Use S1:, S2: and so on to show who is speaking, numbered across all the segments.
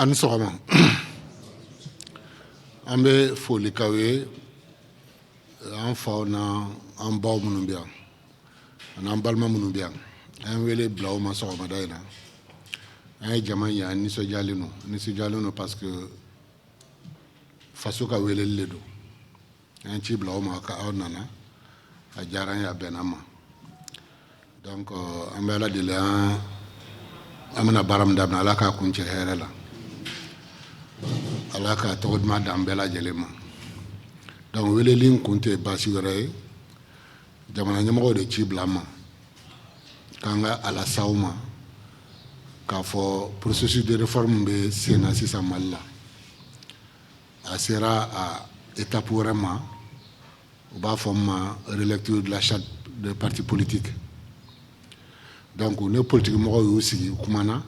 S1: An sɔgɔma an bɛ foli k'aw ye an faw n'an baw minnu bɛ yan an'an balima minnu bɛ yan an wele bila aw ma sɔgɔmada in na an ye jama ye an nisɔndiyalen don parce que faso ka weleli de don an ci bila aw ma k'aw nana a diyara an ye a bɛnna ma donc an bɛ Ala deli an bɛna baara min daminɛ Ala k'a kuncɛ hɛrɛ la Ala ka tɔgɔ duman d'an bɛɛ lajɛlen ma donc weleli in kun tɛ baasi wɛrɛ ye jamana ɲɛmɔgɔw de ci bila an ma k'an ka a lase aw ma k'a fɔ processus de réforme bɛ sen na sisan Mali la a sera a étape wɛrɛ ma u b'a fɔ min ma relecture de la charte des partis politiques donc ne politique mɔgɔw y'u sigi u kumana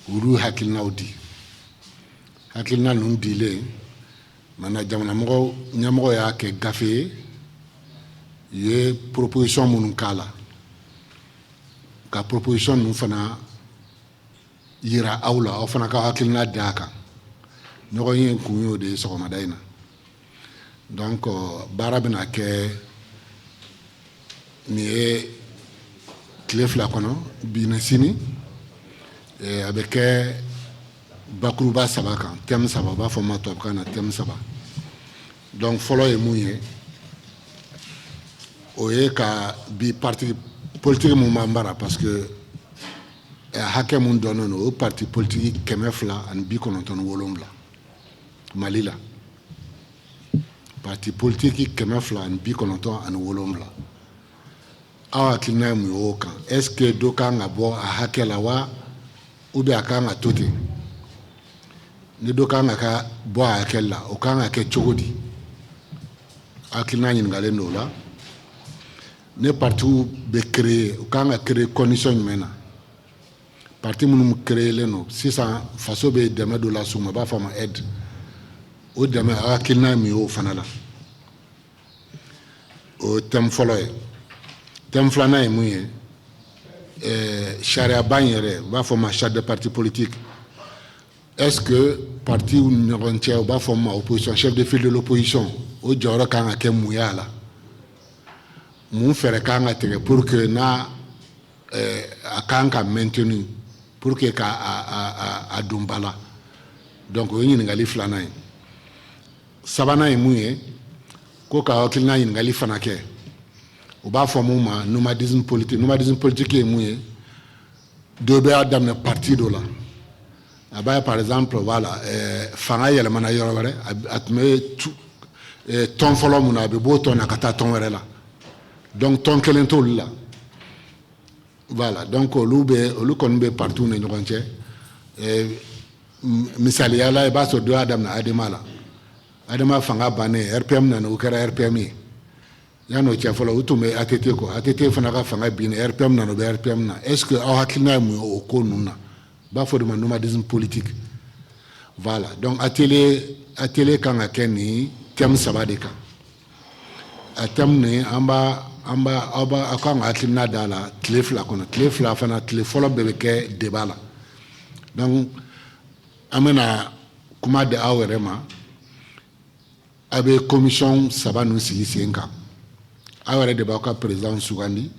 S1: u y'u hakilinaw di hakilina ninnu dilen maintenant jamana ɲɛmɔgɔ y'a kɛ gafe ye u ye proposition minnu k'a la ka proposition ninnu fana yira aw la aw fana ka hakilina d'a kan ɲɔgɔn ye kun y'o de ye sɔgɔmada in na donc baara bɛna kɛ nin ye tile 2 kɔnɔ bi ni sini a bɛ kɛ bakuruba 3 kan thème 3 u b'a fɔ ma tubabukan na thème 3 donc fɔlɔ ye mun ye o ye ka bi parti politique mun b'an bara parce que hakɛ mun dɔnnen don o parti politique 297 Mali la parti politique 297 aw hakilina ye mun ye o kan est ce que dɔ kan ka bɔ a hakɛ la wa ou bien a kan ka to ten ni dɔ kan ka bɔ a hakɛ la o kan ka kɛ cogo di hakilina ɲininkalen don o la ne partiw bɛ créer u kan ka créer condition jumɛn na parti minnu créelen don sisan faso bɛ dɛmɛ dɔ la s'u ma u b'a fɔ a ma aide o dɛmɛ aw hakilina ye mun ye o fana la o ye thème fɔlɔ ye thème filanan ye mun ye sariyaba in yɛrɛ u b'a fɔ ma charte de parti politique est ce que parti ni ɲɔgɔn cɛ u b'a fɔ ma opposition chef de file de l'opposition o jɔyɔrɔ kan ka kɛ mun ye a la mun fɛɛrɛ kan ka tigɛ pour que n'a a kan ka maintenu pour que k'a don ba la donc o ye ɲininkali filanan ye sabanan ye mun ye ko ka hakilina ɲininkali fana kɛ u b'a fɔ mun ma nomadisme politique ye mun ye dɔ bɛ y'a daminɛ parti dɔ la a b'a ye par exemple voilà fanga yɛlɛmana yɔrɔ wɛrɛ a tun bɛ tɔn fɔlɔ mun na a bɛ bɔ o tɔn na ka taa tɔn wɛrɛ la donc tɔn kelen t'olu la voilà donc olu kɔni bɛ partiw ni ɲɔgɔn cɛ misaliya la i b'a sɔrɔ dɔ y'a daminɛ ADEMA la ADEMA fanga bannen RPM nana o kɛra RPM ye yan'o cɛ fɔlɔ u tun bɛ ATT kɔ ATT fana ka fanga binnen RPM nana o bɛ RPM na est ce que aw hakilina ye mun ye o ko ninnu na u b'a fɔ de ma nomadisme politique voilà donc atelier kan ka kɛ nin thème 3 de kan a thème nin aw kan ka hakilina d'a la tile 2 kɔnɔ tile 2 fana tile fɔlɔ bɛɛ bɛ kɛ débat la donc an bɛna kuma di aw yɛrɛ ma a bɛ commission 3 ninnu sigi sen kan aw yɛrɛ de b'aw ka président sugandi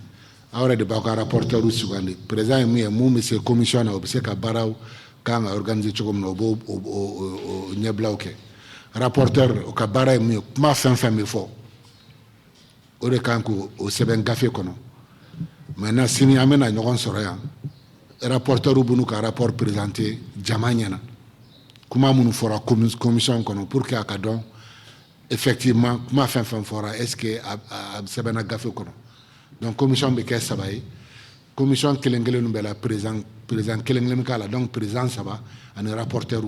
S1: aw yɛrɛ de b'aw ka rapporteur sugandi président ye mun ye mun bɛ se commission na o bɛ se ka baaraw kan ka organiser cogo min na o b'o ɲɛbilaw kɛ rapporteur o ka baara ye mun ye kuma fɛn fɛn bɛ fɔ o de kan k'o sɛbɛn gafe kɔnɔ maintenant sini an bɛna ɲɔgɔn sɔrɔ yan rapporteur b'u n'u ka rapport présenter jama ɲɛna kuma minnu fɔra commission kɔnɔ pour que a ka dɔn effectivement kuma fɛn fɛn fɔra est ce que a sɛbɛnna gafe kɔnɔ donc commission bɛ kɛ 3 ye commission kelen kelen bɛɛ la président kelen kelen k'a la donc président 3 ani rapporteur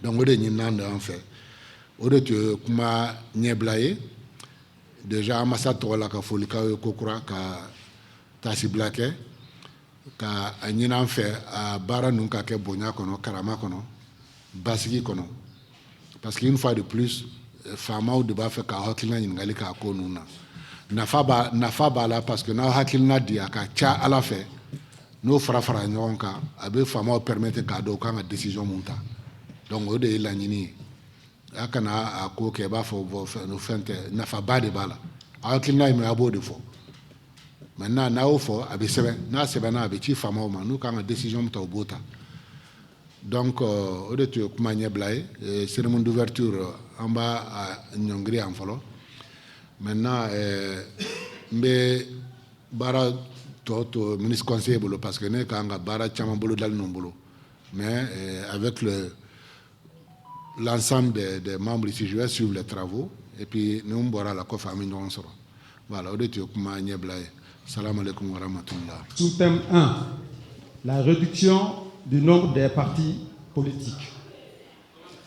S1: donc o de ɲininan don an fɛ o de tun ye kuma ɲɛbila ye déjà ambassade tɔgɔ la ka foli k'aw ye kokura ka tasibila kɛ ka a ɲini an fɛ a baara ninnu ka kɛ bonya kɔnɔ karama kɔnɔ basigi kɔnɔ parce que une fois de plus faamaw de b'a fɛ ka hakilina ɲininkali k'a ko ninnu na nafa b'a la parce que n'aw hakilina di a ka ca Ala fɛ n'o fara ɲɔgɔn kan a bɛ faamaw permettre k'a dɔn u kan ka décision mun ta donc o de ye laɲini ye a kana a ko kɛ i b'a fɔ fɛn tɛ nafaba de b'a la a hakilina ye min a b'o de fɔ maintenant n'a y'o fɔ a bɛ sɛbɛn n'a sɛbɛnna a bɛ ci faamaw ma n'u kan ka décision mun ta u b'o ta donc o de tun ye kuma ɲɛbila ye cérémonie d'ouverture an b'a ɲɔngiri yan fɔlɔ maintenant n bɛ baara tɔ to ministre conseiller bolo parce que ne kan ka baara caman bolo dali ninnu bolo mais avec l'ensemble des membres ici je vais suivre les travaux et puis ni n bɔra la kɔfɛ an bɛ ɲɔgɔn sɔrɔ voilà o de tun ye kuma ɲɛbila ye salam alaikum wa rahmatullah.
S2: Sous-thème 1, la réduction du nombre des partis politiques.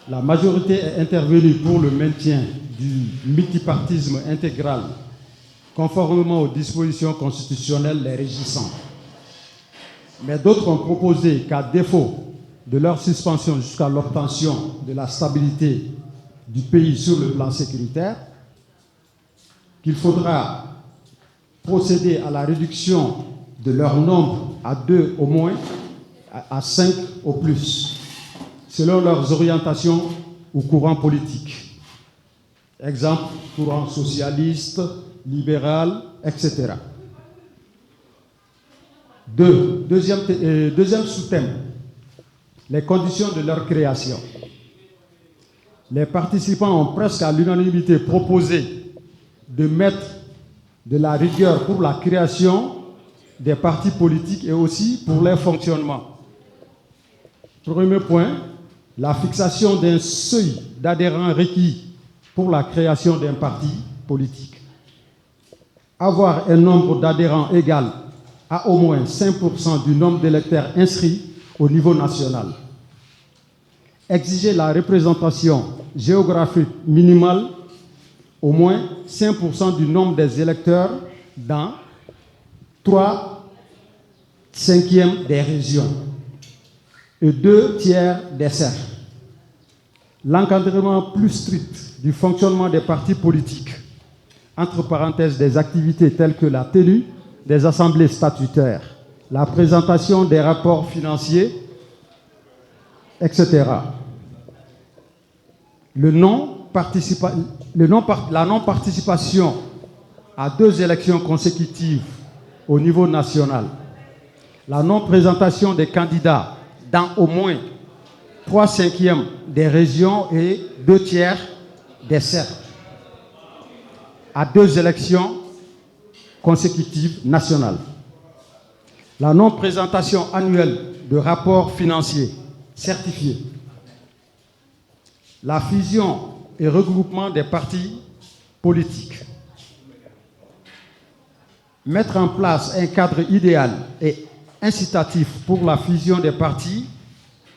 S2: La majorité est intervenue pour le maintien du multipartisme intégral, conformément aux dispositions constitutionnelles les régissant. Mais d'autres ont proposé qu'à défaut de leur suspension jusqu'à l'obtention de la stabilité du pays sur le plan sécuritaire, qu'il faudra procéder à la réduction de leur nombre à 2 au moins, à 5 au plus, selon leurs orientations ou courants politiques. Exemple, courant socialiste, libéral, etc. Deuxième sous-thème, les conditions de leur création. Les participants ont presque à l'unanimité proposé de mettre de la rigueur pour la création des partis politiques et aussi pour leur fonctionnement. Premier point, la fixation d'un seuil d'adhérents requis pour la création d'un parti politique. Avoir un nombre d'adhérents égal à au moins 5% du nombre d'électeurs inscrits au niveau national. Exiger la représentation géographique minimale au moins 5% du nombre des électeurs dans 3/5 des régions et 2/3 des cercles. L'encadrement plus strict du fonctionnement des partis politiques, entre parenthèses des activités telles que la tenue des assemblées statutaires, la présentation des rapports financiers, etc. La non-participation à 2 élections consécutives au niveau national, la non-présentation des candidats dans au moins 3/5 des régions et 2/3 des cercles à 2 élections consécutives nationales, la non-présentation annuelle de rapports financiers certifiés, la fusion et regroupement des partis politiques, mettre en place un cadre idéal et incitatif pour la fusion des partis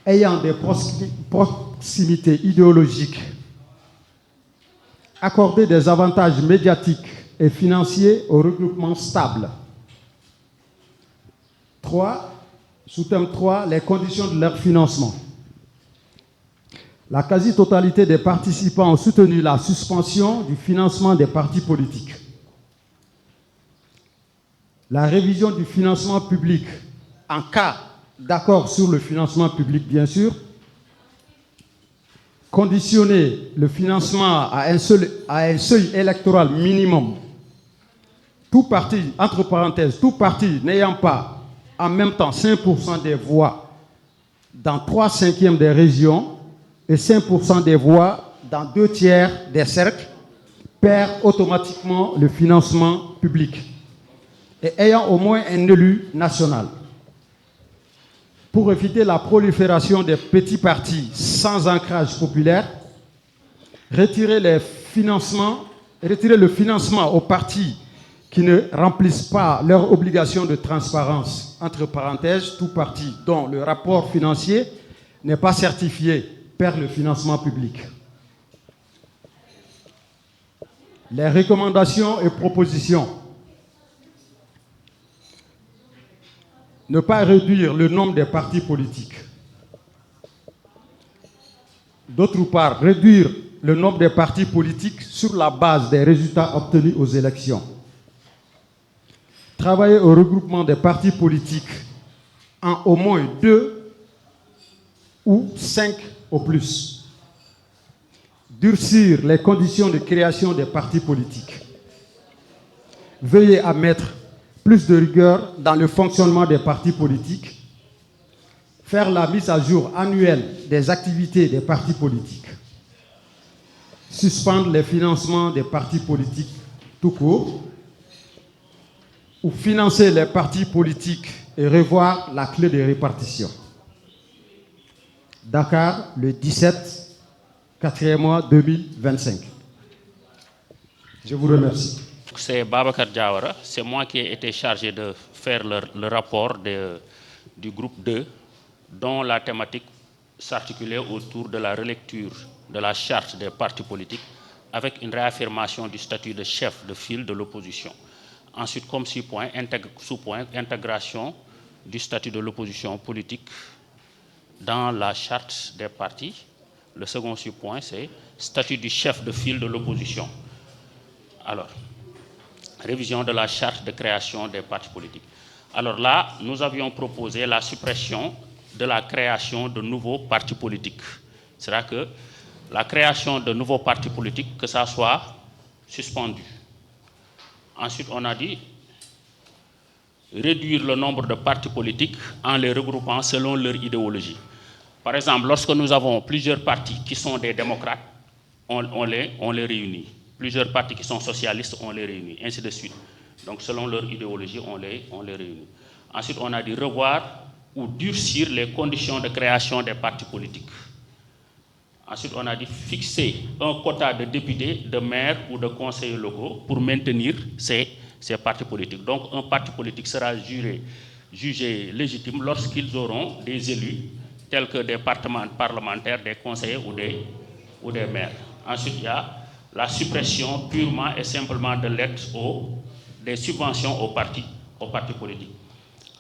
S2: ayant des proximités idéologiques, accorder des avantages médiatiques et financiers au regroupement stable. Sous-thème 3, les conditions de leur financement. La quasi-totalité des participants ont soutenu la suspension du financement des partis politiques. La révision du financement public, en cas d'accord sur le financement public, bien sûr. Conditionner le financement à un seuil électoral minimum. Tout parti, entre parenthèses, tout parti n'ayant pas en même temps 5% des voix dans 3/5 des régions et 5% des voix dans 2/3 des cercles perd automatiquement le financement public et ayant au moins un élu national. Pour éviter la prolifération des petits partis sans ancrage populaire, retirer le financement aux partis qui ne remplissent pas leur obligation de transparence, entre parenthèses, tout parti dont le rapport financier n'est pas certifié perd le financement public. Les recommandations et propositions. Ne pas réduire le nombre des partis politiques. D'autre part, réduire le nombre des partis politiques sur la base des résultats obtenus aux élections. Travailler au regroupement des partis politiques en au moins 2 ou 5 au plus. Durcir les conditions de création des partis politiques. Veiller à mettre plus de rigueur dans le fonctionnement des partis politiques. Faire la mise à jour annuelle des activités des partis politiques. Suspendre les financements des partis politiques tout court. Ou financer les partis politiques et revoir la clé de répartition. Dakar, le 17, 4e mois 2025. Je vous remercie.
S3: C'est Babacar Diawara, c'est moi qui ai été chargé de faire le rapport du groupe 2, dont la thématique s'articulait autour de la relecture de la charte des partis politiques avec une réaffirmation du statut de chef de file de l'opposition. Ensuite, comme sous-point, intégration du statut de l'opposition politique dans la charte des partis. Le second sous-point, c'est statut du chef de file de l'opposition. Alors, révision de la charte de création des partis politiques. Alors là, nous avions proposé la suppression de la création de nouveaux partis politiques. C'est-à-dire que la création de nouveaux partis politiques, que ça soit suspendu. Ensuite, on a dit réduire le nombre de partis politiques en les regroupant selon leur idéologie. Par exemple, lorsque nous avons plusieurs partis qui sont des démocrates, on les réunit. Plusieurs partis qui sont socialistes, on les réunit, ainsi de suite. Donc, selon leur idéologie, on les réunit. Ensuite, on a dit revoir ou durcir les conditions de création des partis politiques. Ensuite, on a dit fixer un quota de députés, de maires ou de conseillers locaux pour maintenir ces partis politiques. Donc, un parti politique sera jugé légitime lorsqu'ils auront des élus, tels que des parlementaires, des conseillers ou des maires. Ensuite, il y a la suppression purement et simplement de l'aide des subventions aux partis politiques.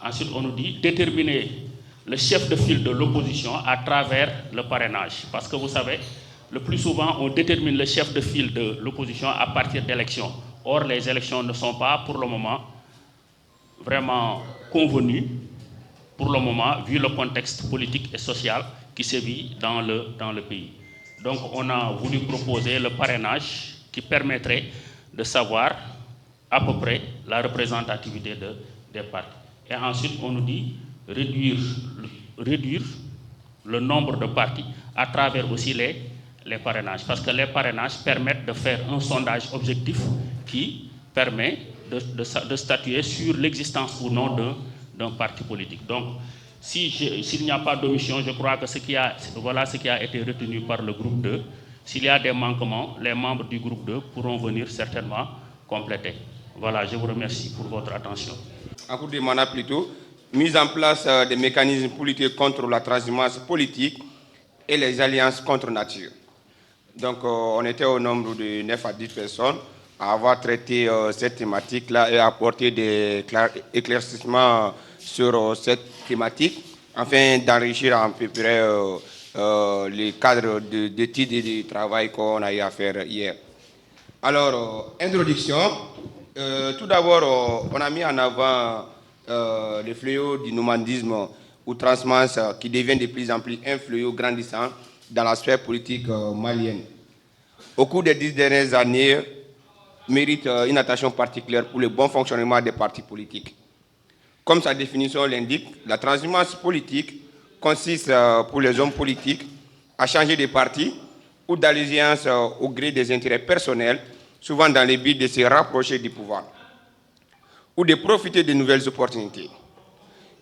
S3: Ensuite, on nous dit déterminer le chef de file de l'opposition à travers le parrainage. Parce que vous savez, le plus souvent, on détermine le chef de file de l'opposition à partir d'élections. Or, les élections ne sont pas, pour le moment, vraiment convenues, pour le moment, vu le contexte politique et social qui sévit dans le pays. Donc, on a voulu proposer le parrainage qui permettrait de savoir à peu près la représentativité des partis. Et ensuite, on nous dit réduire le nombre de partis à travers aussi les parrainages. Parce que les parrainages permettent de faire un sondage objectif qui permet de statuer sur l'existence ou non d'un parti politique. Donc, s'il n'y a pas d'omission, je crois que voilà ce qui a été retenu par le groupe 2. S'il y a des manquements, les membres du groupe 2 pourront venir certainement compléter. Voilà, je vous remercie pour votre attention.
S4: En cours de mandat plutôt, mise en place des mécanismes pour lutter contre la transhumance politique et les alliances contre nature. Donc, on était au nombre de 9 à 10 personnes à avoir traité cette thématique-là et apporter des éclaircissements sur cette thématique, afin d'enrichir à peu près les cadres d'études et de travail qu'on a eu à faire hier. Alors, introduction. Tout d'abord, on a mis en avant le fléau du nomadisme ou transhumance qui devient de plus en plus un fléau grandissant dans la sphère politique malienne. Au cours des 10 dernières années, mérite une attention particulière pour le bon fonctionnement des partis politiques. Comme sa définition l'indique, la transhumance politique consiste pour les hommes politiques à changer de parti ou d'allégeance au gré des intérêts personnels, souvent dans le but de se rapprocher du pouvoir ou de profiter de nouvelles opportunités.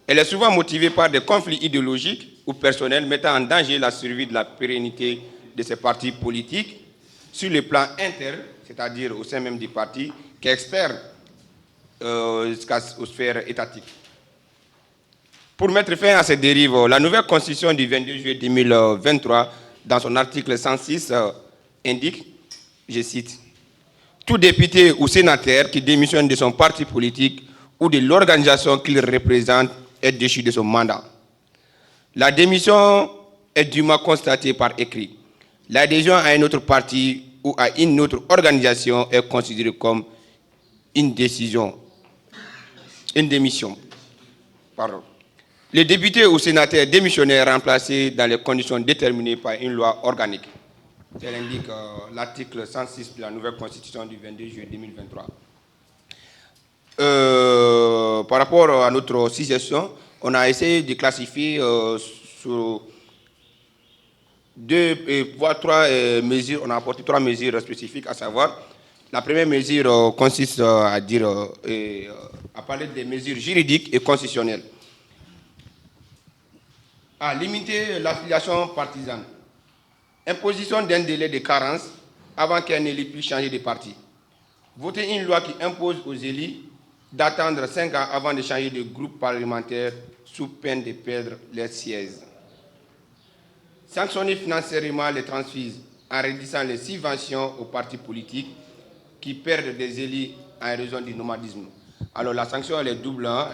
S4: Elle est souvent motivée par des conflits idéologiques ou personnels mettant en danger la survie de la pérennité de ces partis politiques sur le plan interne, c'est-à-dire au sein même du parti, qu'expert jusqu'aux sphères étatiques. Pour mettre fin à ces dérives, la nouvelle constitution du 22 juillet 2023, dans son article 106, indique, je cite, « Tout député ou sénateur qui démissionne de son parti politique ou de l'organisation qu'il représente est déchu de son mandat. La démission est dûment constatée par écrit. L'adhésion à un autre parti ou à une autre organisation est considérée comme une démission. Pardon. Les députés ou sénateurs démissionnaires remplacés dans les conditions déterminées par une loi organique. Tel indique l'article 106 de la nouvelle constitution du 22 juillet 2023. Par rapport à notre suggestion, on a essayé de classifier sur trois mesures. On a apporté 3 mesures spécifiques, à savoir, la première mesure consiste à parler des mesures juridiques et constitutionnelles. À limiter l'affiliation partisane. Imposition d'un délai de carence avant qu'un élu puisse changer de parti. Voter une loi qui impose aux élus d'attendre 5 ans avant de changer de groupe parlementaire sous peine de perdre leur siège. Sanctionner financièrement les transfuges en réduisant les subventions aux partis politiques qui perdent des élus en raison du nomadisme. Alors la sanction elle est double, hein.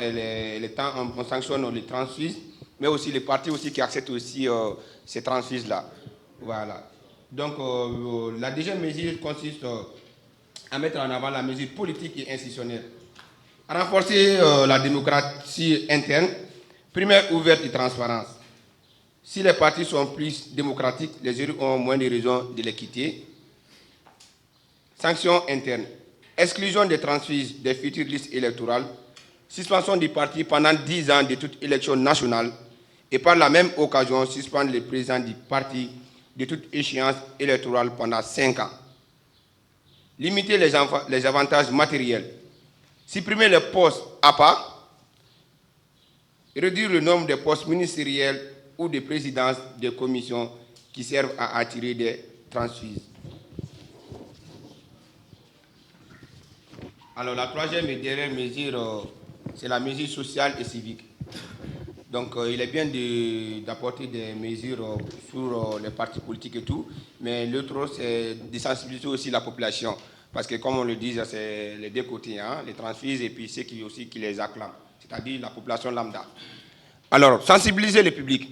S4: On sanctionne les transfuges, mais aussi les partis aussi qui acceptent aussi ces transfuges-là. Voilà. Donc la deuxième mesure consiste à mettre en avant la mesure politique et institutionnelle. Renforcer la démocratie interne, primaire ouverte et transparence. Si les partis sont plus démocratiques, les élus ont moins de raisons de les quitter. Sanctions internes. Exclusion des transfuges des futures listes électorales. Suspension du parti pendant 10 ans de toute élection nationale. Et par la même occasion, suspendre le président du parti de toute échéance électorale pendant 5 ans. Limiter les avantages matériels. Supprimer les postes APA. Réduire le nombre de postes ministériels ou de présidences de commissions qui servent à attirer des transfuges. Alors la troisième et dernière mesure, c'est la mesure sociale et civique. Donc il est bien d'apporter des mesures sur les partis politiques et tout, mais l'autre c'est de sensibiliser aussi la population. Parce que comme on le dit, c'est les deux côtés, hein, les transfuges et puis ceux qui les acclament, c'est-à-dire la population lambda. Alors, sensibiliser le public,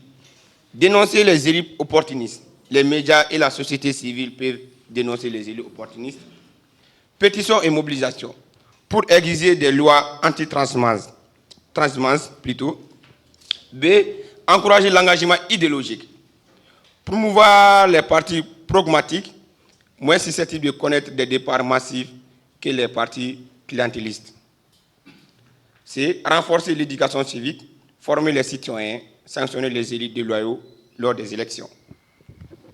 S4: dénoncer les élus opportunistes. Les médias et la société civile peuvent dénoncer les élus opportunistes. Pétition et mobilisation pour exiger des lois anti-transhumance. B. Encourager l'engagement idéologique. Promouvoir les partis pragmatiques, moins susceptibles de connaître des départs massifs que les partis clientélistes. C. Renforcer l'éducation civique, former les citoyens, sanctionner les élus déloyaux lors des élections.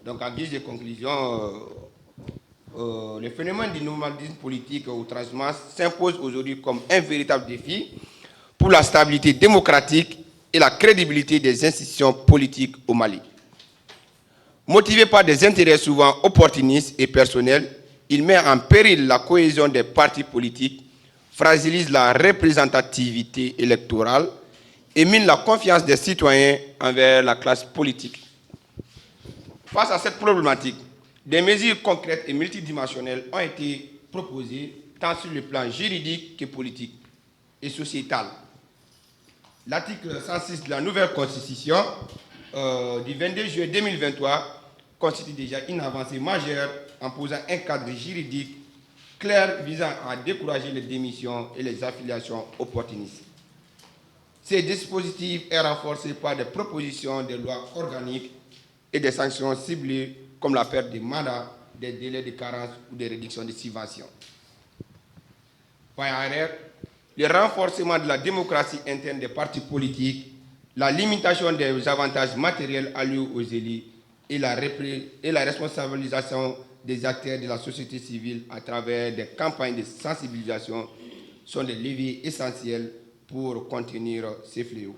S4: Donc, en guise de conclusion, le phénomène du nomadisme politique ou transhumance s'impose aujourd'hui comme un véritable défi pour la stabilité démocratique et la crédibilité des institutions politiques au Mali. Motivé par des intérêts souvent opportunistes et personnels, il met en péril la cohésion des partis politiques, fragilise la représentativité électorale et mine la confiance des citoyens envers la classe politique. Face à cette problématique, des mesures concrètes et multidimensionnelles ont été proposées tant sur le plan juridique que politique et sociétal. L'article 106 de la nouvelle constitution du 22 juillet 2023 constitue déjà une avancée majeure en posant un cadre juridique clair visant à décourager les démissions et les affiliations opportunistes. Ce dispositif est renforcé par des propositions de lois organiques et des sanctions ciblées comme la perte de mandat, des délais de carence ou des réductions de subventions. Par ailleurs, le renforcement de la démocratie interne des partis politiques, la limitation des avantages matériels alloués aux élus et la responsabilisation des acteurs de la société civile à travers des campagnes de sensibilisation sont des leviers essentiels pour contenir ces fléaux.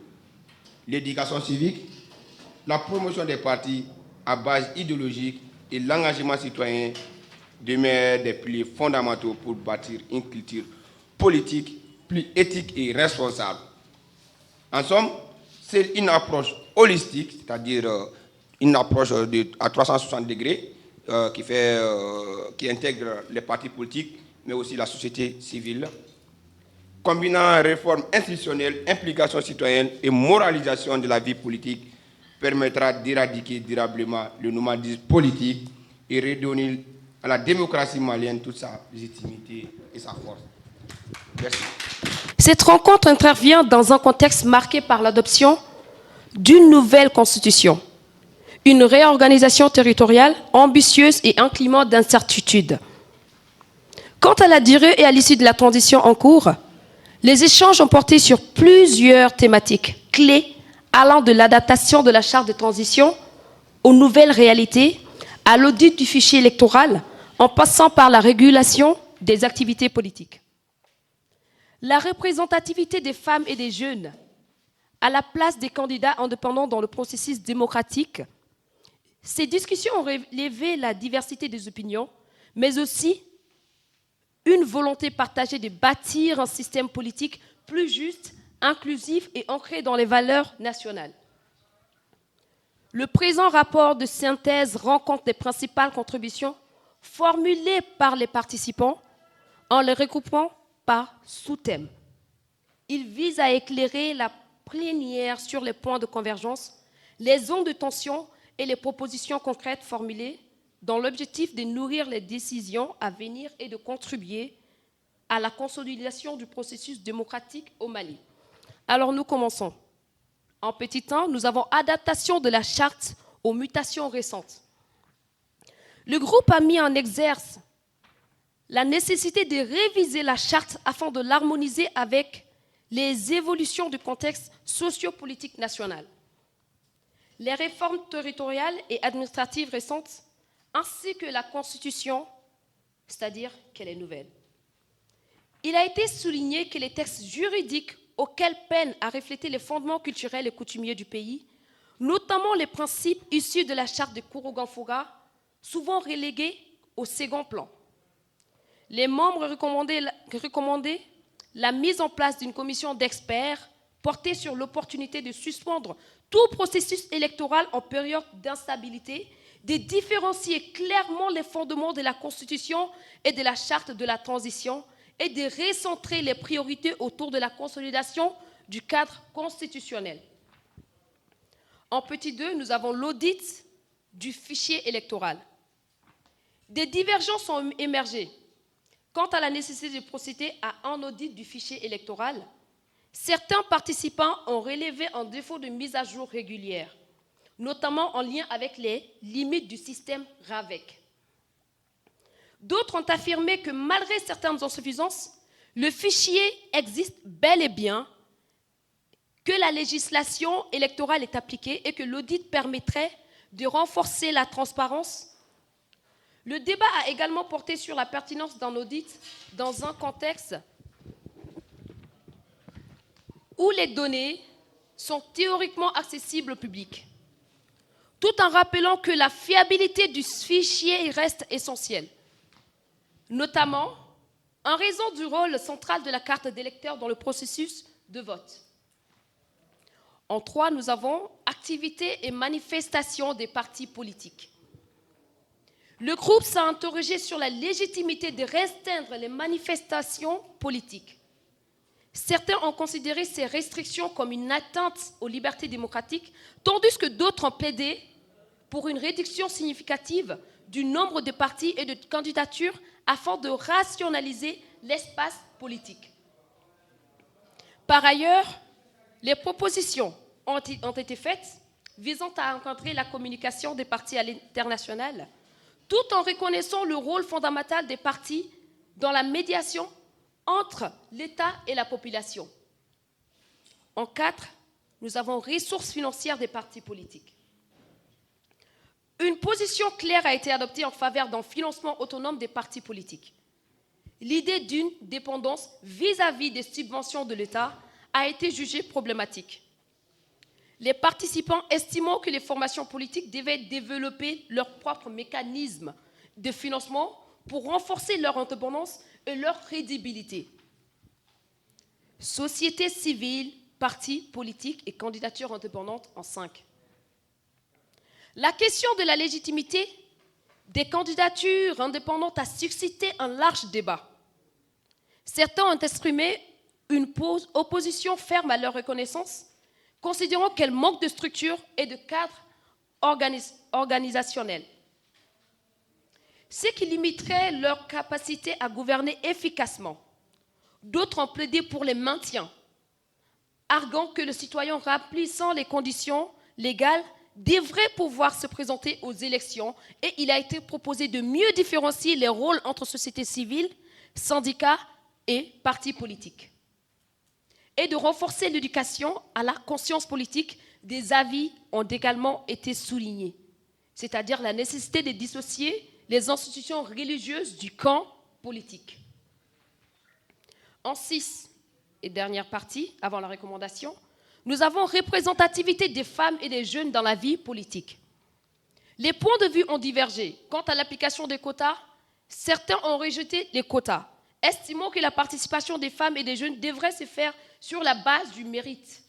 S4: L'éducation civique, la promotion des partis à base idéologique et l'engagement citoyen demeurent des piliers fondamentaux pour bâtir une culture politique plus éthique et responsable. En somme, c'est une approche holistique, c'est-à-dire une approche à 360 degrés qui intègre les partis politiques, mais aussi la société civile, combinant réforme institutionnelle, implication citoyenne et moralisation de la vie politique, permettra d'éradiquer durablement le nomadisme politique et redonner à la démocratie malienne toute sa légitimité et sa force. Merci.
S5: Cette rencontre intervient dans un contexte marqué par l'adoption d'une nouvelle constitution, une réorganisation territoriale ambitieuse et un climat d'incertitude. Quant à la durée et à l'issue de la transition en cours, les échanges ont porté sur plusieurs thématiques clés allant de l'adaptation de la charte de transition aux nouvelles réalités, à l'audit du fichier électoral, en passant par la régulation des activités politiques. La représentativité des femmes et des jeunes à la place des candidats indépendants dans le processus démocratique. Ces discussions ont relevé la diversité des opinions, mais aussi une volonté partagée de bâtir un système politique plus juste, inclusif et ancré dans les valeurs nationales. Le présent rapport de synthèse rend compte des principales contributions formulées par les participants en les regroupant par sous-thèmes. Il vise à éclairer la plénière sur les points de convergence, les zones de tension et les propositions concrètes formulées dans l'objectif de nourrir les décisions à venir et de contribuer à la consolidation du processus démocratique au Mali. Alors nous commençons. En petit temps, nous avons adaptation de la charte aux mutations récentes. Le groupe a mis en exergue la nécessité de réviser la charte afin de l'harmoniser avec les évolutions du contexte sociopolitique national, les réformes territoriales et administratives récentes, ainsi que la Constitution, c'est-à-dire qu'elle est nouvelle. Il a été souligné que les textes juridiques auxquels peinent à refléter les fondements culturels et coutumiers du pays, notamment les principes issus de la charte de Kourouganfouga, souvent relégués au second plan. Les membres recommandaient la mise en place d'une commission d'experts portée sur l'opportunité de suspendre tout processus électoral en période d'instabilité, de différencier clairement les fondements de la Constitution et de la charte de la transition et de recentrer les priorités autour de la consolidation du cadre constitutionnel. En petit 2, nous avons l'audit du fichier électoral. Des divergences ont émergé quant à la nécessité de procéder à un audit du fichier électoral. Certains participants ont relevé un défaut de mise à jour régulière, notamment en lien avec les limites du système RAVEC. D'autres ont affirmé que malgré certaines insuffisances, le fichier existe bel et bien, que la législation électorale est appliquée et que l'audit permettrait de renforcer la transparence. Le débat a également porté sur la pertinence d'un audit dans un contexte où les données sont théoriquement accessibles au public, tout en rappelant que la fiabilité du fichier reste essentielle, notamment en raison du rôle central de la carte d'électeur dans le processus de vote. En 3, nous avons activités et manifestations des partis politiques. Le groupe s'est interrogé sur la légitimité de restreindre les manifestations politiques. Certains ont considéré ces restrictions comme une atteinte aux libertés démocratiques, tandis que d'autres ont plaidé pour une réduction significative du nombre de partis et de candidatures afin de rationaliser l'espace politique. Par ailleurs, les propositions ont été faites visant à encadrer la communication des partis à l'international, tout en reconnaissant le rôle fondamental des partis dans la médiation entre l'État et la population. En 4, nous avons ressources financières des partis politiques. Une position claire a été adoptée en faveur d'un financement autonome des partis politiques. L'idée d'une dépendance vis-à-vis des subventions de l'État a été jugée problématique. Les participants estimant que les formations politiques devaient développer leurs propres mécanismes de financement pour renforcer leur indépendance et leur crédibilité. Société civile, partis politiques et candidatures indépendantes en 5. La question de la légitimité des candidatures indépendantes a suscité un large débat. Certains ont exprimé une opposition ferme à leur reconnaissance, considérant qu'elle manque de structure et de cadre organisationnel, ce qui limiterait leur capacité à gouverner efficacement. D'autres ont plaidé pour les maintiens, arguant que le citoyen remplissant les conditions légales devrait pouvoir se présenter aux élections, et il a été proposé de mieux différencier les rôles entre société civile, syndicats et partis politiques, et de renforcer l'éducation à la conscience politique. Des avis ont également été soulignés, c'est-à-dire la nécessité de dissocier les institutions religieuses du camp politique. En 6 et dernière partie, avant la recommandation, nous avons représentativité des femmes et des jeunes dans la vie politique. Les points de vue ont divergé. Quant à l'application des quotas, certains ont rejeté les quotas, estimant que la participation des femmes et des jeunes devrait se faire sur la base du mérite.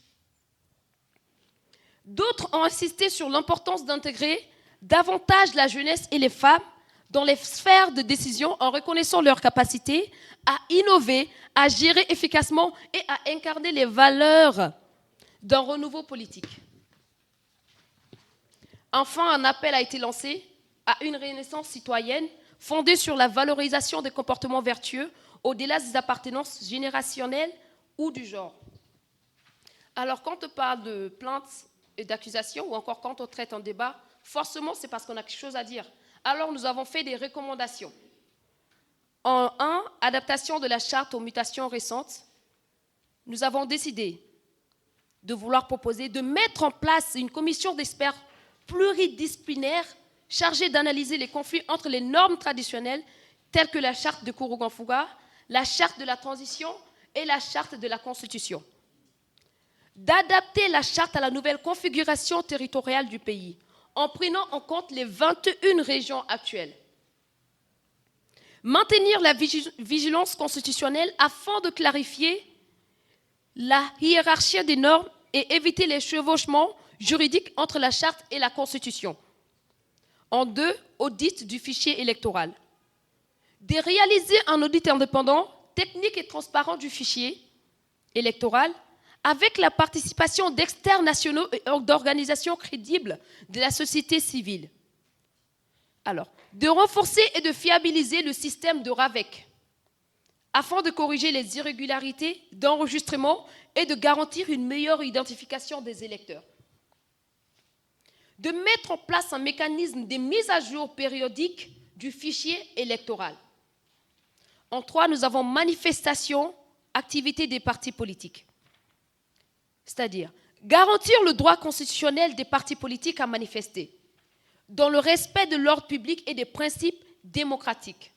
S5: D'autres ont insisté sur l'importance d'intégrer davantage la jeunesse et les femmes dans les sphères de décision en reconnaissant leur capacité à innover, à gérer efficacement et à incarner les valeurs d'un renouveau politique. Enfin, un appel a été lancé à une renaissance citoyenne fondée sur la valorisation des comportements vertueux au-delà des appartenances générationnelles ou du genre. Alors, quand on parle de plaintes et d'accusations, ou encore quand on traite un débat, forcément, c'est parce qu'on a quelque chose à dire. Alors, nous avons fait des recommandations. En 1, adaptation de la charte aux mutations récentes, nous avons décidé de vouloir proposer de mettre en place une commission d'experts pluridisciplinaire chargée d'analyser les conflits entre les normes traditionnelles telles que la charte de Kourougan-Fouga, la charte de la transition et la charte de la Constitution. D'adapter la charte à la nouvelle configuration territoriale du pays en prenant en compte les 21 régions actuelles. Maintenir la vigilance constitutionnelle afin de clarifier la hiérarchie des normes et éviter les chevauchements juridiques entre la charte et la Constitution. En 2, audit du fichier électoral. De réaliser un audit indépendant, technique et transparent du fichier électoral avec la participation d'experts nationaux et d'organisations crédibles de la société civile. Alors, de renforcer et de fiabiliser le système de RAVEC afin de corriger les irrégularités d'enregistrement et de garantir une meilleure identification des électeurs. De mettre en place un mécanisme de mise à jour périodique du fichier électoral. En 3, nous avons manifestation, activité des partis politiques. C'est-à-dire garantir le droit constitutionnel des partis politiques à manifester, dans le respect de l'ordre public et des principes démocratiques.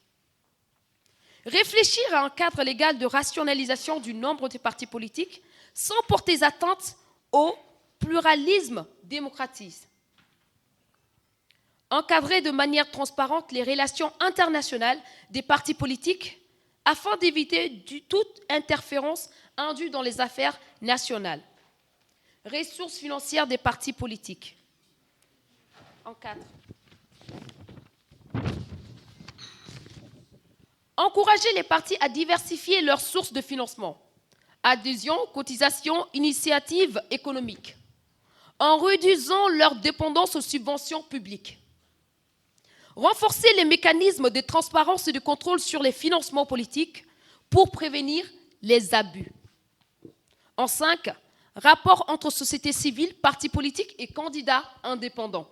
S5: Réfléchir à un cadre légal de rationalisation du nombre de partis politiques sans porter atteinte au pluralisme démocratique. Encadrer de manière transparente les relations internationales des partis politiques afin d'éviter toute interférence indue dans les affaires nationales. Ressources financières des partis politiques. En 4. Encourager les partis à diversifier leurs sources de financement. Adhésion, cotisation, initiatives économiques. En réduisant leur dépendance aux subventions publiques. Renforcer les mécanismes de transparence et de contrôle sur les financements politiques pour prévenir les abus. En 5, rapport entre société civile, partis politiques et candidats indépendants.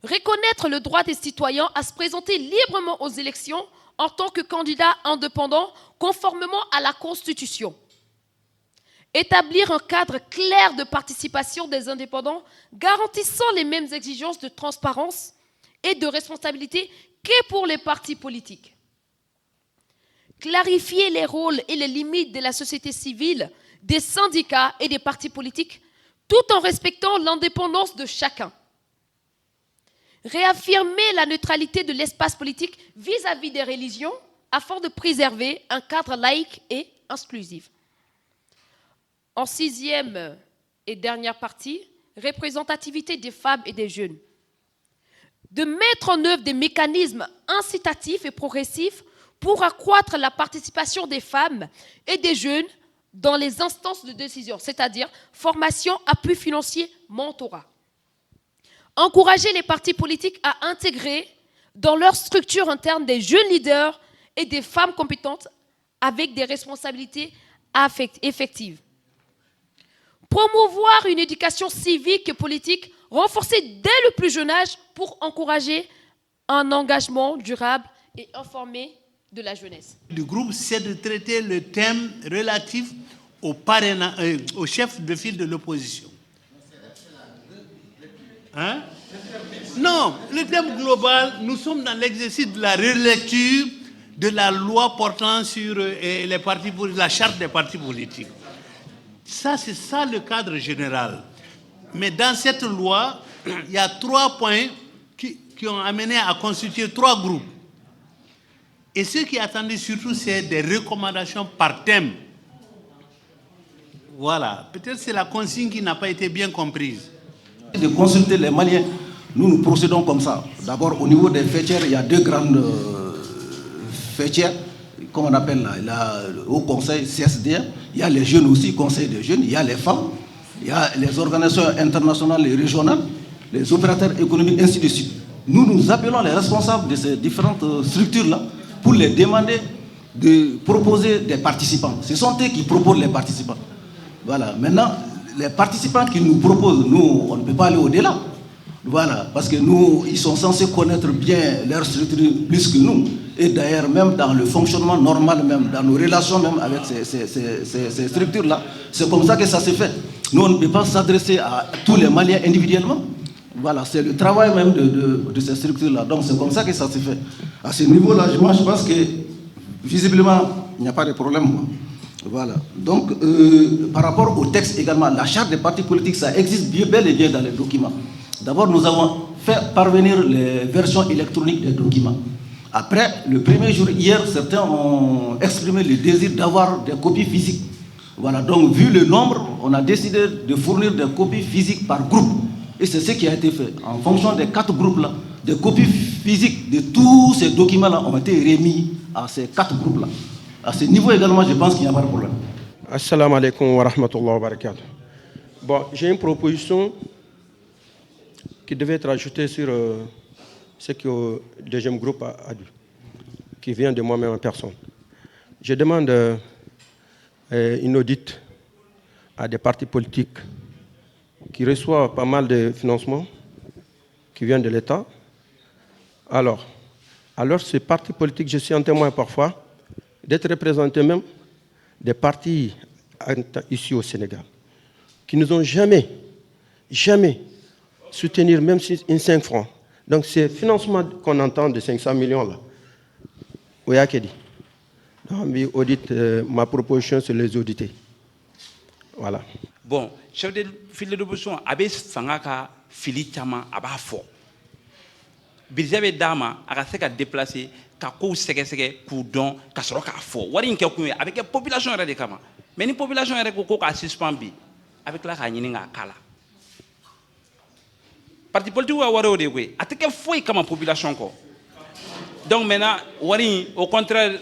S5: Reconnaître le droit des citoyens à se présenter librement aux élections en tant que candidats indépendants conformément à la Constitution. Établir un cadre clair de participation des indépendants garantissant les mêmes exigences de transparence et de responsabilité que pour les partis politiques. Clarifier les rôles et les limites de la société civile, des syndicats et des partis politiques, tout en respectant l'indépendance de chacun. Réaffirmer la neutralité de l'espace politique vis-à-vis des religions afin de préserver un cadre laïque et inclusif. En 6e et dernière partie, représentativité des femmes et des jeunes. De mettre en œuvre des mécanismes incitatifs et progressifs pour accroître la participation des femmes et des jeunes dans les instances de décision, c'est-à-dire formation, appui financier, mentorat. Encourager les partis politiques à intégrer dans leur structure interne des jeunes leaders et des femmes compétentes avec des responsabilités effectives. promouvoir une éducation civique et politique renforcée dès le plus jeune âge pour encourager un engagement durable et informé de la jeunesse.
S6: Du groupe, c'est de traiter le thème relatif au chef de file de l'opposition. Hein? Non, le thème global, nous sommes dans l'exercice de la relecture de la loi portant sur les partis politiques, la charte des partis politiques. Ça, c'est ça le cadre général. Mais dans cette loi, il y a 3 points qui ont amené à constituer 3 groupes. Et ce qui est attendu surtout, c'est des recommandations par thème. Voilà. Peut-être c'est la consigne qui n'a pas été bien comprise.
S7: De consulter les Maliens, nous procédons comme ça. D'abord, au niveau des fêtières, il y a 2 grandes fêtières, comme on appelle là, au conseil CSDR. Il y a les jeunes aussi, conseil des jeunes. Il y a les femmes, il y a les organisations internationales et régionales, les opérateurs économiques, ainsi de suite. Nous appelons les responsables de ces différentes structures-là pour les demander de proposer des participants. Ce sont eux qui proposent les participants. Voilà. Maintenant, les participants qui nous proposent, nous, on ne peut pas aller au-delà. Voilà. Parce que nous, ils sont censés connaître bien leur structure plus que nous. Et d'ailleurs, même dans le fonctionnement normal, même dans nos relations même avec ces structures-là, c'est comme ça que ça se fait. Nous, on ne peut pas s'adresser à tous les Maliens individuellement. Voilà, c'est le travail même de ces structures-là. Donc, c'est comme ça que ça se fait. À ce niveau-là, moi, je pense que, visiblement, il n'y a pas de problème. Voilà. Donc, par rapport au texte également, la charte des partis politiques, ça existe bel et bien dans les documents. D'abord, nous avons fait parvenir les versions électroniques des documents. Après, le premier jour, hier, certains ont exprimé le désir d'avoir des copies physiques. Voilà, donc vu le nombre, on a décidé de fournir des copies physiques par groupe. Et c'est ce qui a été fait. En fonction des 4 groupes-là, des copies physiques de tous ces documents-là ont été remis à ces 4 groupes-là. À ce niveau également, je pense qu'il n'y a pas de problème.
S8: Assalamu alaikum wa rahmatullahi wa barakatuh. Bon, j'ai une proposition qui devait être ajoutée sur ce que le deuxième groupe a dit, qui vient de moi-même en personne. Je demande une audite à des partis politiques qui reçoivent pas mal de financements qui viennent de l'État. Alors, ces partis politiques, je suis un témoin parfois d'être représentés même des partis ici au Sénégal qui nous ont jamais soutenir même si une 5 francs. Donc ces financements qu'on entend de 500 millions là, où y'a dit. Donc, audite, ma proposition, c'est les auditer. Voilà.
S9: Bon, chef de file de l'opposition, abe fangaka fili chama aba fo. Budget dama aka se ka déplacer ka ko sɛgɛsɛgɛ k'u dɔn ka sɔrɔ k'a fɔ wari in kɛ kun ye a bɛ kɛ population yɛrɛ de kama mais ni population yɛrɛ ko k'a suspend bi a bɛ tila k'a ɲini k'a kala parti politique ka wari o de koyi a tɛ kɛ foyi kama population kɔ donc maintenant wari in au contraire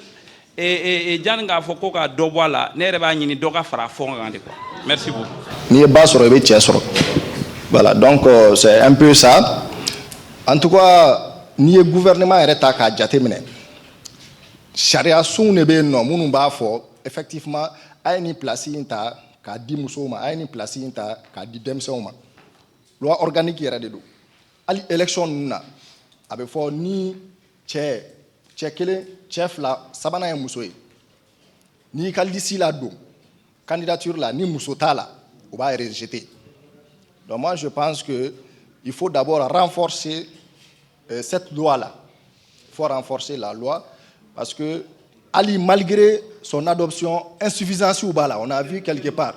S9: Jan k'a fɔ ko ka dɔ bɔ a la ne yɛrɛ b'a ɲini dɔ ka fara fond kan de quoi merci beaucoup.
S10: N'i ye ba sɔrɔ i bɛ cɛ sɔrɔ voilà donc c'est un peu ça. En tout cas, n'i ye gouvernement yɛrɛ ta k'a jateminɛ sariya sunw de bɛ yen nɔ minnu b'a fɔ effectivement a ye nin place in ta k'a di musow ma a ye nin place in ta k'a di denmisɛnw ma loi organique yɛrɛ de don hali élection ninnu na a bɛ fɔ ni cɛ kelen cɛ fila sabanan ye muso ye n'i ka liste la don candidature la ni muso t'a la o b'a rejeter donc moi je pense que il faut d'abord renforcer cette loi-là. Il faut renforcer la loi parce que, malgré son adoption, insuffisance ou bala, on a vu quelque part.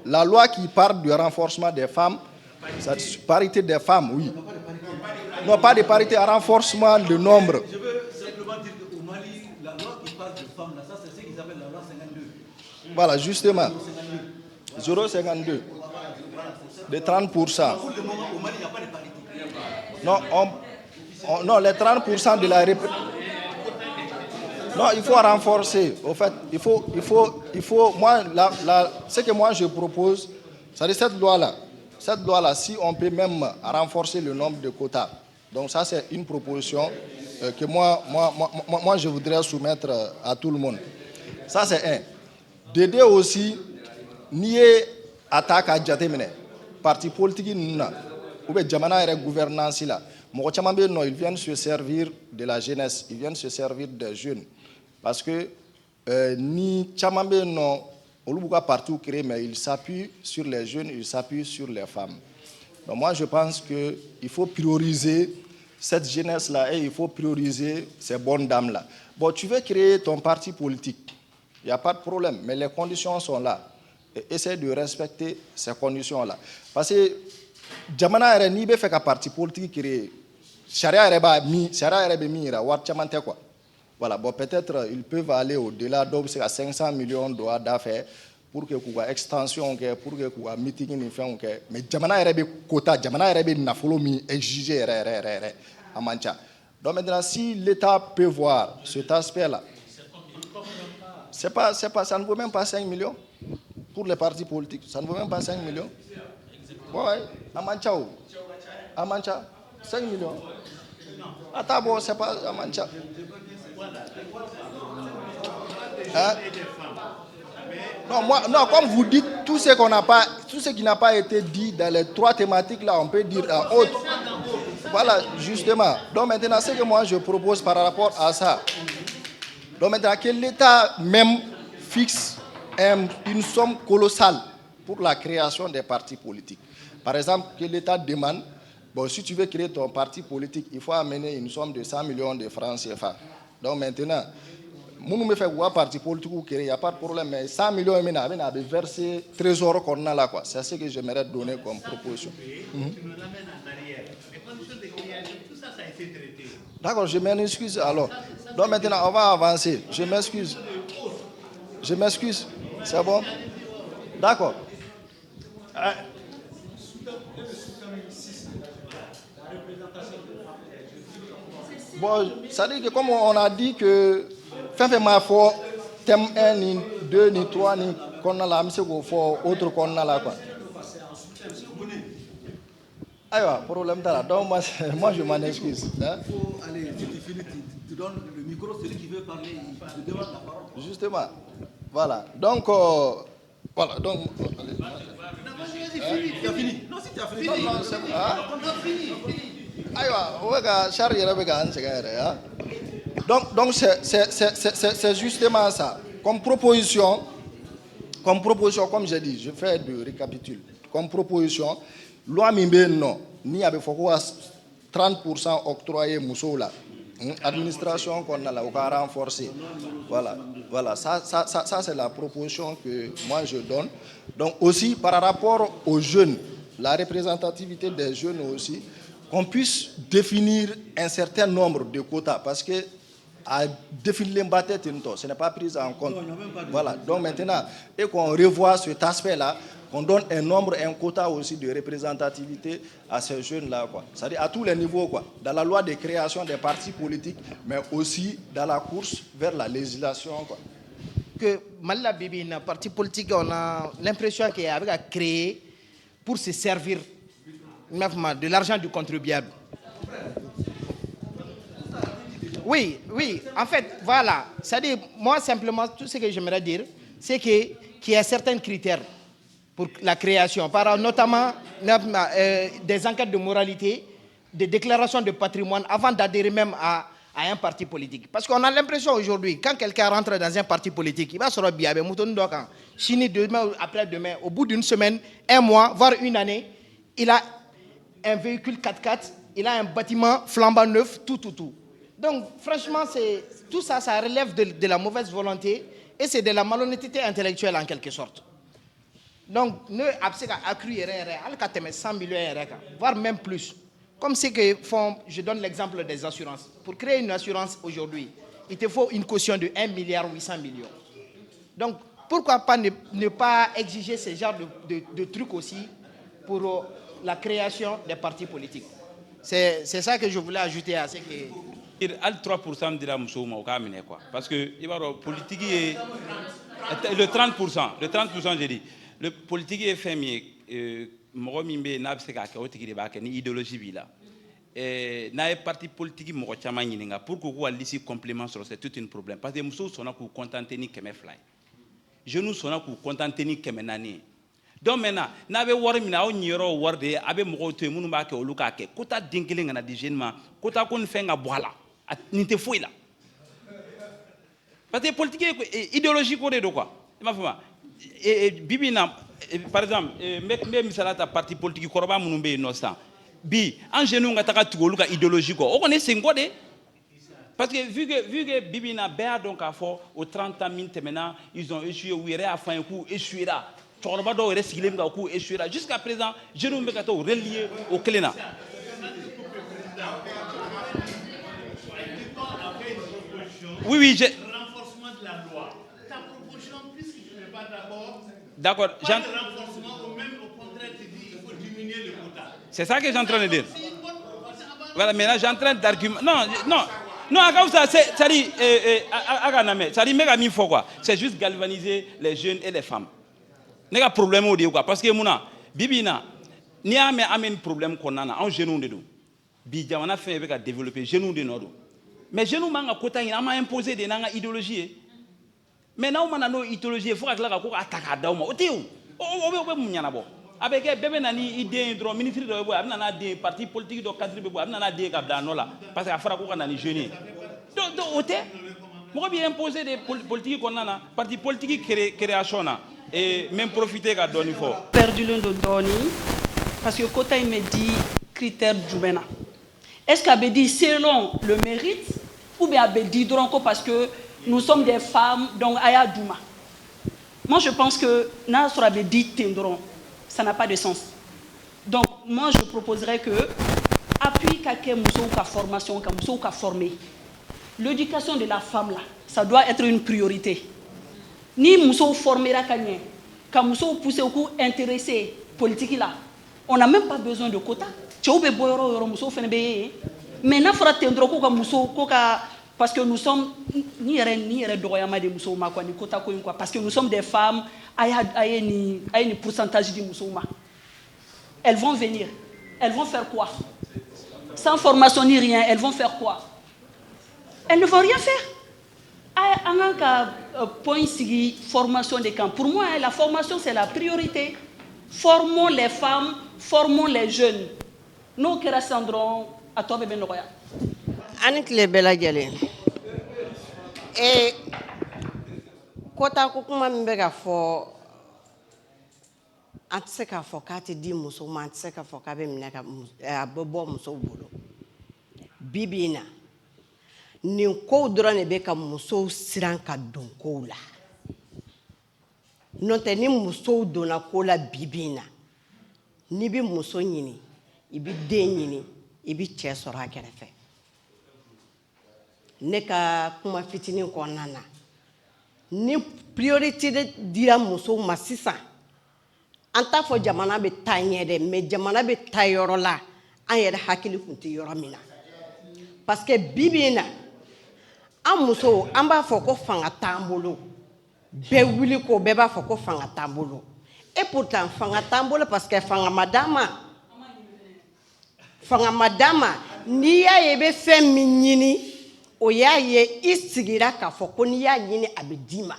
S10: La loi qui parle du renforcement des femmes, parité des femmes, oui. Non, pas de parité, un renforcement du nombre.
S7: Je veux simplement dire qu'au Mali, la loi qui parle de femmes, ça c'est ce qu'ils appellent la loi 52.
S10: Voilà, justement. 0,52. De 30%.
S7: Pour le moment, au Mali, il n'y a pas de parité.
S10: Non, les 30% de la non, il faut renforcer. Au fait, il faut moi, ce que moi je propose, c'est cette loi-là, si on peut même renforcer le nombre de quotas. Donc ça, c'est une proposition que moi, je voudrais soumettre à tout le monde. Ça, c'est un. D'aider aussi, nier attaque à jatemine parti politique nuna ou bien jamana et gouvernance là mo chama be no ils viennent se servir de la jeunesse, ils viennent se servir des jeunes parce que ni chama be no olubuka partout créé mais il s'appuie sur les jeunes, il s'appuie sur les femmes. Donc moi je pense que il faut prioriser cette jeunesse là et il faut prioriser ces bonnes dames là. Bon, tu veux créer ton parti politique, il n'y a pas de problème, mais les conditions sont là. Et essaie de respecter ces conditions-là. Parce que jamana ere ni be fait un parti politique créé. Sharia ere be mira war chamante quoi. Voilà, bon peut-être ils peuvent aller au-delà donc c'est à 500 millions de dollars d'affaires pour que quoi extension pour que quoi meeting ni fait mais jamana ere be quota, jamana ere be nafolo mi exiger ere amancha. Donc maintenant si l'État peut voir cet aspect-là, c'est pas ça ne vaut même pas 5 millions. Pour les partis politiques, ça ne vaut même pas 5 millions. Ouais, Amancha, 5 millions. Attends, c'est pas Amancha. Hein? Non, comme vous dites, tout ce qui n'a pas été dit dans les 3 thématiques là, on peut dire en autre. Voilà, justement. Donc maintenant, ce que moi je propose par rapport à ça, donc maintenant que l'État même fixe une somme colossale pour la création des partis politiques. Par exemple, que l'État demande, bon, si tu veux créer ton parti politique, il faut amener une somme de 100 millions de francs CFA. Donc maintenant, nous me fait un parti politique ou créer, il n'y a pas de problème, mais 100 millions, on a versé trésor qu'on a là, quoi. C'est ce que j'aimerais donner comme proposition. D'accord, je m'excuse alors. Donc maintenant, on va avancer. Je m'excuse. C'est bon? D'accord. Bon, ça dit que comme on a dit que fin ma foi, thème 1, ni 2, ni 3, ni qu'on a là, mais c'est qu'on faut autre qu'on a là quoi. Aïe, problème là. Donc moi je m'en excuse. Hein?
S7: Il faut aller, si tu finis, tu donnes le micro, celui qui veut parler, il te demande la parole.
S10: Justement. Voilà. Donc, voilà. Donc, allez.
S7: Tu as fini. Non, si tu as fini. Non, c'est bon. On a fini.
S10: Donc c'est justement ça. Comme proposition, comme j'ai dit, je fais de récapitule. Comme proposition, loi Mimbe non, ni avec 30% octroyé Moussoula. Administration qu'on a là, on va renforcer. Voilà. Ça c'est la proposition que moi je donne. Donc aussi par rapport aux jeunes, la représentativité des jeunes aussi, qu'on puisse définir un certain nombre de quotas parce que à définir ce n'est pas pris en compte. Voilà. Donc maintenant, et qu'on revoie cet aspect-là, qu'on donne un nombre, un quota aussi de représentativité à ces jeunes-là, quoi. C'est-à-dire à tous les niveaux, quoi. Dans la loi de création des partis politiques, mais aussi dans la course vers la législation, quoi.
S11: Que Malila Bibi, un parti politique, on a l'impression qu'il a créé pour se servir de l'argent du contribuable. Oui, en fait, voilà. C'est-à-dire, moi, simplement, tout ce que j'aimerais dire, c'est qu'il y a certains critères pour la création, notamment des enquêtes de moralité, des déclarations de patrimoine, avant d'adhérer même à un parti politique. Parce qu'on a l'impression aujourd'hui, quand quelqu'un rentre dans un parti politique, il va se rebier, Chine demain ou après-demain, au bout d'une semaine, un mois, voire une année, il a un véhicule 4x4, il a un bâtiment flambant neuf, tout. Donc, franchement, tout ça, ça relève de la mauvaise volonté et c'est de la malhonnêteté intellectuelle en quelque sorte. Donc, nous avons accru 100 millions, voire même plus. Comme c'est que font, je donne l'exemple des assurances. Pour créer une assurance aujourd'hui, il te faut une caution de 1,8 milliard. Donc, pourquoi pas ne pas exiger ce genre de trucs aussi pour la création des partis politiques. C'est ça que je voulais ajouter à ce que...
S9: 3% de la Moussouma au Kamine, quoi. Parce que le politique est... Le 30%, j'ai dit. Le politique est fermier. Moi, je n'a pas de idéologie. N'a parti politique, pourquoi l'ici complément sur c'est tout un problème. Parce que nous sommes contents de nous fly. Je nous sommes contents de nous nani. Donc maintenant, n'avez wari mina o nyero warde abe mogo to munu ba ke oluka ke kota dinkele ngana di jeune ma kota kon fenga boala nite foila parce que politique idéologie ko de quoi ma fama bibina par exemple me misalata parti politique koroba munu be innocent bi en jeune nga taka tugoluka idéologie ko o connaît sengo de parce que vu que bibina béa donc à fort au 30 ans maintenant ils ont échoué ou à fin un coup échoué là. Jusqu'à présent, je ne me suis pas relié au Cléna. Oui, j'ai.
S6: Renforcement de la loi. Ta proposition, puisque tu n'es pas d'accord.
S9: D'accord.
S6: Pas de renforcement, ou même au contraire, tu dis qu'il faut diminuer le quota.
S9: C'est ça que j'ai en train de dire. Voilà, mais là, j'ai en train d'argumenter. Non, c'est juste galvaniser les jeunes et les femmes. Il y a un problème au quoi parce que mouna bibina ni amène problème qu'on a en genou de nous bidja on a fait avec à développer genou de nous mais genou manga kota il a imposé des nanga idéologie mais na on a no idéologie faut que la ko attaque dauma o teu o munyana bo avec bébé nani idée dro ministre de bo amna des partis politiques do cadre bo amna des kabda no la parce que afara ko nani jeune do o te mo bien imposer des politiques qu'on a parti politique création na et même profiter qu'à donner fort.
S12: Perdu le de donner parce que quand il me dit critère Djoubena, est-ce qu'il dit selon le mérite ou bien il dit parce que nous sommes des femmes donc Aya Douma. Moi je pense que Nasra avait dit Tendron, ça n'a pas de sens. Donc moi je proposerais que appui kake muso ka formation ka muso ka former. L'éducation de la femme là, ça doit être une priorité. Ni muso formera kanye, ka muso pousser au coup intéressé politique là. On n'a même pas besoin de quota. Tchoube boyoro yoro muso fene beye. Mais na fera tendro ko ka muso ko ka parce que nous sommes ni yere doyama de muso ma quoi ni quota ko quoi parce que nous sommes des femmes aya ni pourcentage de muso ma. Elles vont venir. Elles vont faire quoi? Sans formation ni rien, elles vont faire quoi? Elles ne vont rien faire. Point formation des camps. Pour moi, la formation, c'est la priorité. Formons les femmes, formons les jeunes. Nous qui rassemblerons à toi, bébé Noya.
S13: Annick Lebela Galen. Et kota kokuma mbega fo antseka fo kati di muso ma antseka fo kabe mnaka abobo muso bolo. Bibina. Ni ko dɔrɔn de bɛ ka musow siran ka don kow la n'o tɛ ni musow donna ko la bibi in na n'i bɛ muso ɲini i bɛ den ɲini i bɛ cɛ sɔrɔ a kɛrɛfɛ ne ka kuma fitinin kɔnɔna na ni priorité dira musow ma sisan an t'a fɔ jamana bɛ taa ɲɛ dɛ mais jamana bɛ taa yɔrɔ la an yɛrɛ hakili tun tɛ yɔrɔ min na parce que bibi in na an muso an b'a fɔ ko fanga t'an bolo bɛɛ wuli ko bɛɛ b'a fɔ ko fanga t'an bolo et pourtant fanga t'an bolo parce que fanga ma d'an ma n'i y'a ye i bɛ fɛn min ɲini o y'a ye i sigira k'a fɔ ko n'i y'a ɲini a bɛ d'i ma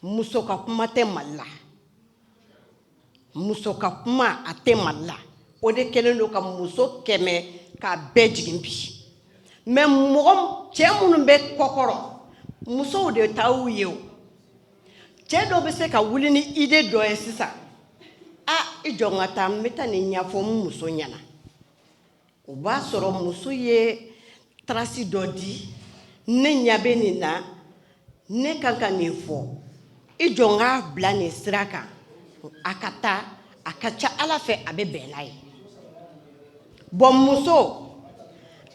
S13: muso ka kuma tɛ Mali la muso ka kuma a tɛ Mali la o de kɛlen don ka muso kɛmɛ k'a bɛɛ jigin bi. Mais mɔgɔ cɛ minnu bɛ kɔkɔrɔ musow de t'aw ye o cɛ dɔw bɛ se ka wuli ni idée dɔ ye sisan i jɔ n ka taa n bɛ taa nin ɲɛfɔ n muso ɲɛna o b'a sɔrɔ muso ye trace dɔ di ne ɲɛ bɛ nin na ne kan ka nin fɔ i jɔ n k'a bila nin sira kan a ka taa a ka ca Ala fɛ a bɛ bɛn n'a ye bon muso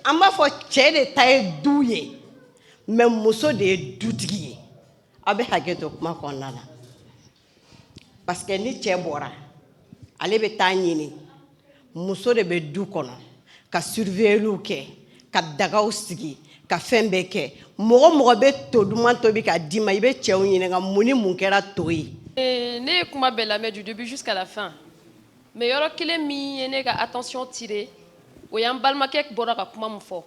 S13: an b'a fɔ cɛ de ta ye du ye mais muso de ye dutigi ye a bɛ hakɛ to kuma kɔnɔna na parce que ni cɛ bɔra ale bɛ taa ɲini muso de bɛ du kɔnɔ ka surveiller kɛ ka dagaw sigi ka fɛn bɛɛ kɛ mɔgɔ mɔgɔ bɛ to duman tobi k'a d'i ma i bɛ cɛw ɲininka mun ni mun kɛra to ye.
S5: Ne ye kuma bɛɛ lamɛn du début jusqu'à la fin mais yɔrɔ kelen min ye ne ka attention tiré o y'an balimakɛ bɔra ka kuma min fɔ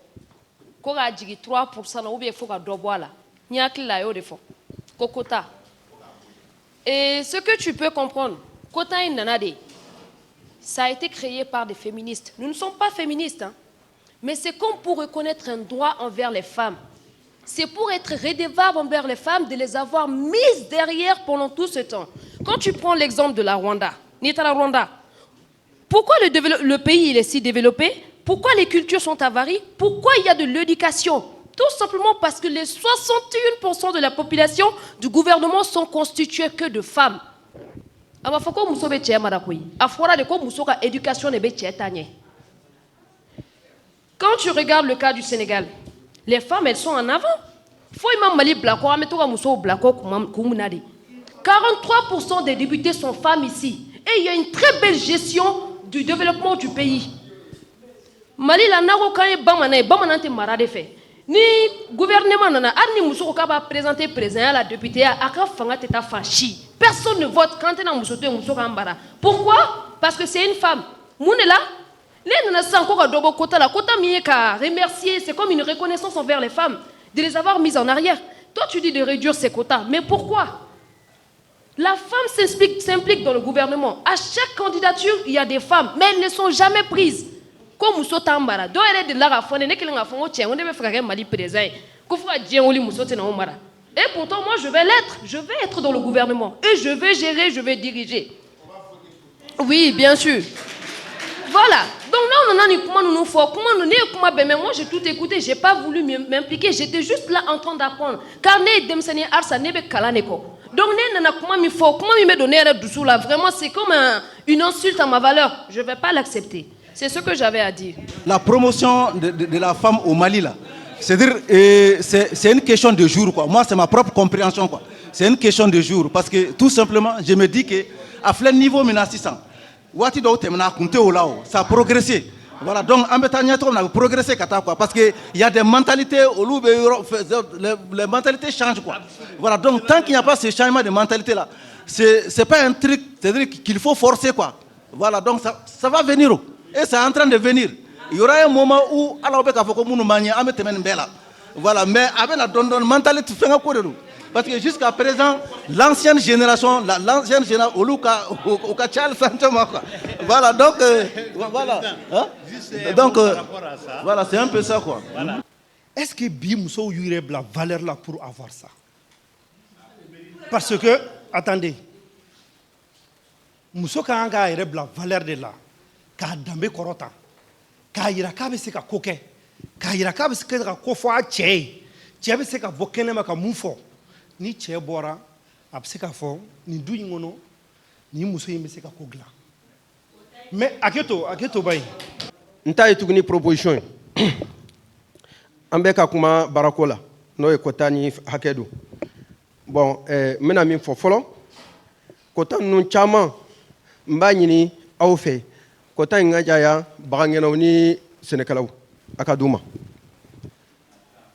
S5: ko k'a jigin 3% na ou bien fo ka dɔ bɔ a la n hakili la a y'o de fɔ ko quota et ce que tu peux comprendre Kota Nanade, ça a été créé par des féministes. Nous ne sommes pas féministes, hein, mais c'est comme pour reconnaître un droit envers les femmes. C'est pour être redevable envers les femmes de les avoir mises derrière pendant tout ce temps. Quand tu prends l'exemple de la Rwanda, pourquoi le pays il est si développé? Pourquoi les cultures sont avariées? Pourquoi il y a de l'éducation? Tout simplement parce que les 61% de la population du gouvernement sont constitués que de femmes. Quand tu regardes le cas du Sénégal, les femmes, elles sont en avant. 43% des députés sont femmes ici. Et il y a une très belle gestion du développement du pays. Mali la nako kanye bamana te marade fait. Ni gouvernement nana arni muso ko ba présenter président la députée aka fanga teta fachi. Personne ne vote quand on a muso kambara. Pourquoi? Parce que c'est une femme. Mounela les nana sanko ka dobo kota la kota mieka remercier, c'est comme une reconnaissance envers les femmes de les avoir mises en arrière. Toi tu dis de réduire ces quotas, mais pourquoi? La femme s'implique dans le gouvernement. À chaque candidature, il y a des femmes, mais elles ne sont jamais prises. Comme Mousso Tambara, et pourtant, moi, je vais l'être. Je vais être dans le gouvernement. Et je vais gérer, je vais diriger. Oui, bien sûr. Voilà. Donc là, on en a mais moi, j'ai tout écouté. Je n'ai pas voulu m'impliquer. J'étais juste là en train d'apprendre. Car donc, vraiment, c'est comme une insulte à ma valeur. Je ne vais pas l'accepter. C'est ce que j'avais à dire.
S7: La promotion de la femme au Mali, là, c'est-à-dire, c'est une question de jour, quoi. Moi, c'est ma propre compréhension, quoi. C'est une question de jour. Parce que, tout simplement, je me dis qu'à plein niveau, ça a progressé. Voilà, donc on a progressé parce qu'il y a des mentalités, les mentalités changent, quoi. Voilà, donc tant qu'il n'y a pas ce changement de mentalité là, c'est pas un truc, c'est-à-dire qu'il faut forcer, quoi. Voilà, donc ça va venir et c'est en train de venir. Il y aura un moment où voilà, mais avec la mentalité parce que jusqu'à présent, l'ancienne génération, voilà, donc voilà. Hein? Donc voilà, c'est un peu ça, quoi.
S14: Voilà. Est-ce que Bimousso y aurait la valeur là pour avoir ça? Parce que, attendez, Mousso Kanga aurait la valeur de là, car Dambe Korota, car il a qu'à se coquer, car il a qu'à se kofa tché, tché se ka vokene ma ka moufo. Ni tché bora, abseka fo, ni douingono, ni Mousso yimeseka kogla. Mais aketo bay.
S8: Nta itugni proposition. Ambeka kuma barakola, no e kotani hakedu. Bon, mena min fo folo. Kotan nun chama mbanyini awfe. Kotan ngajaya bagangena ni Senekalaw akaduma.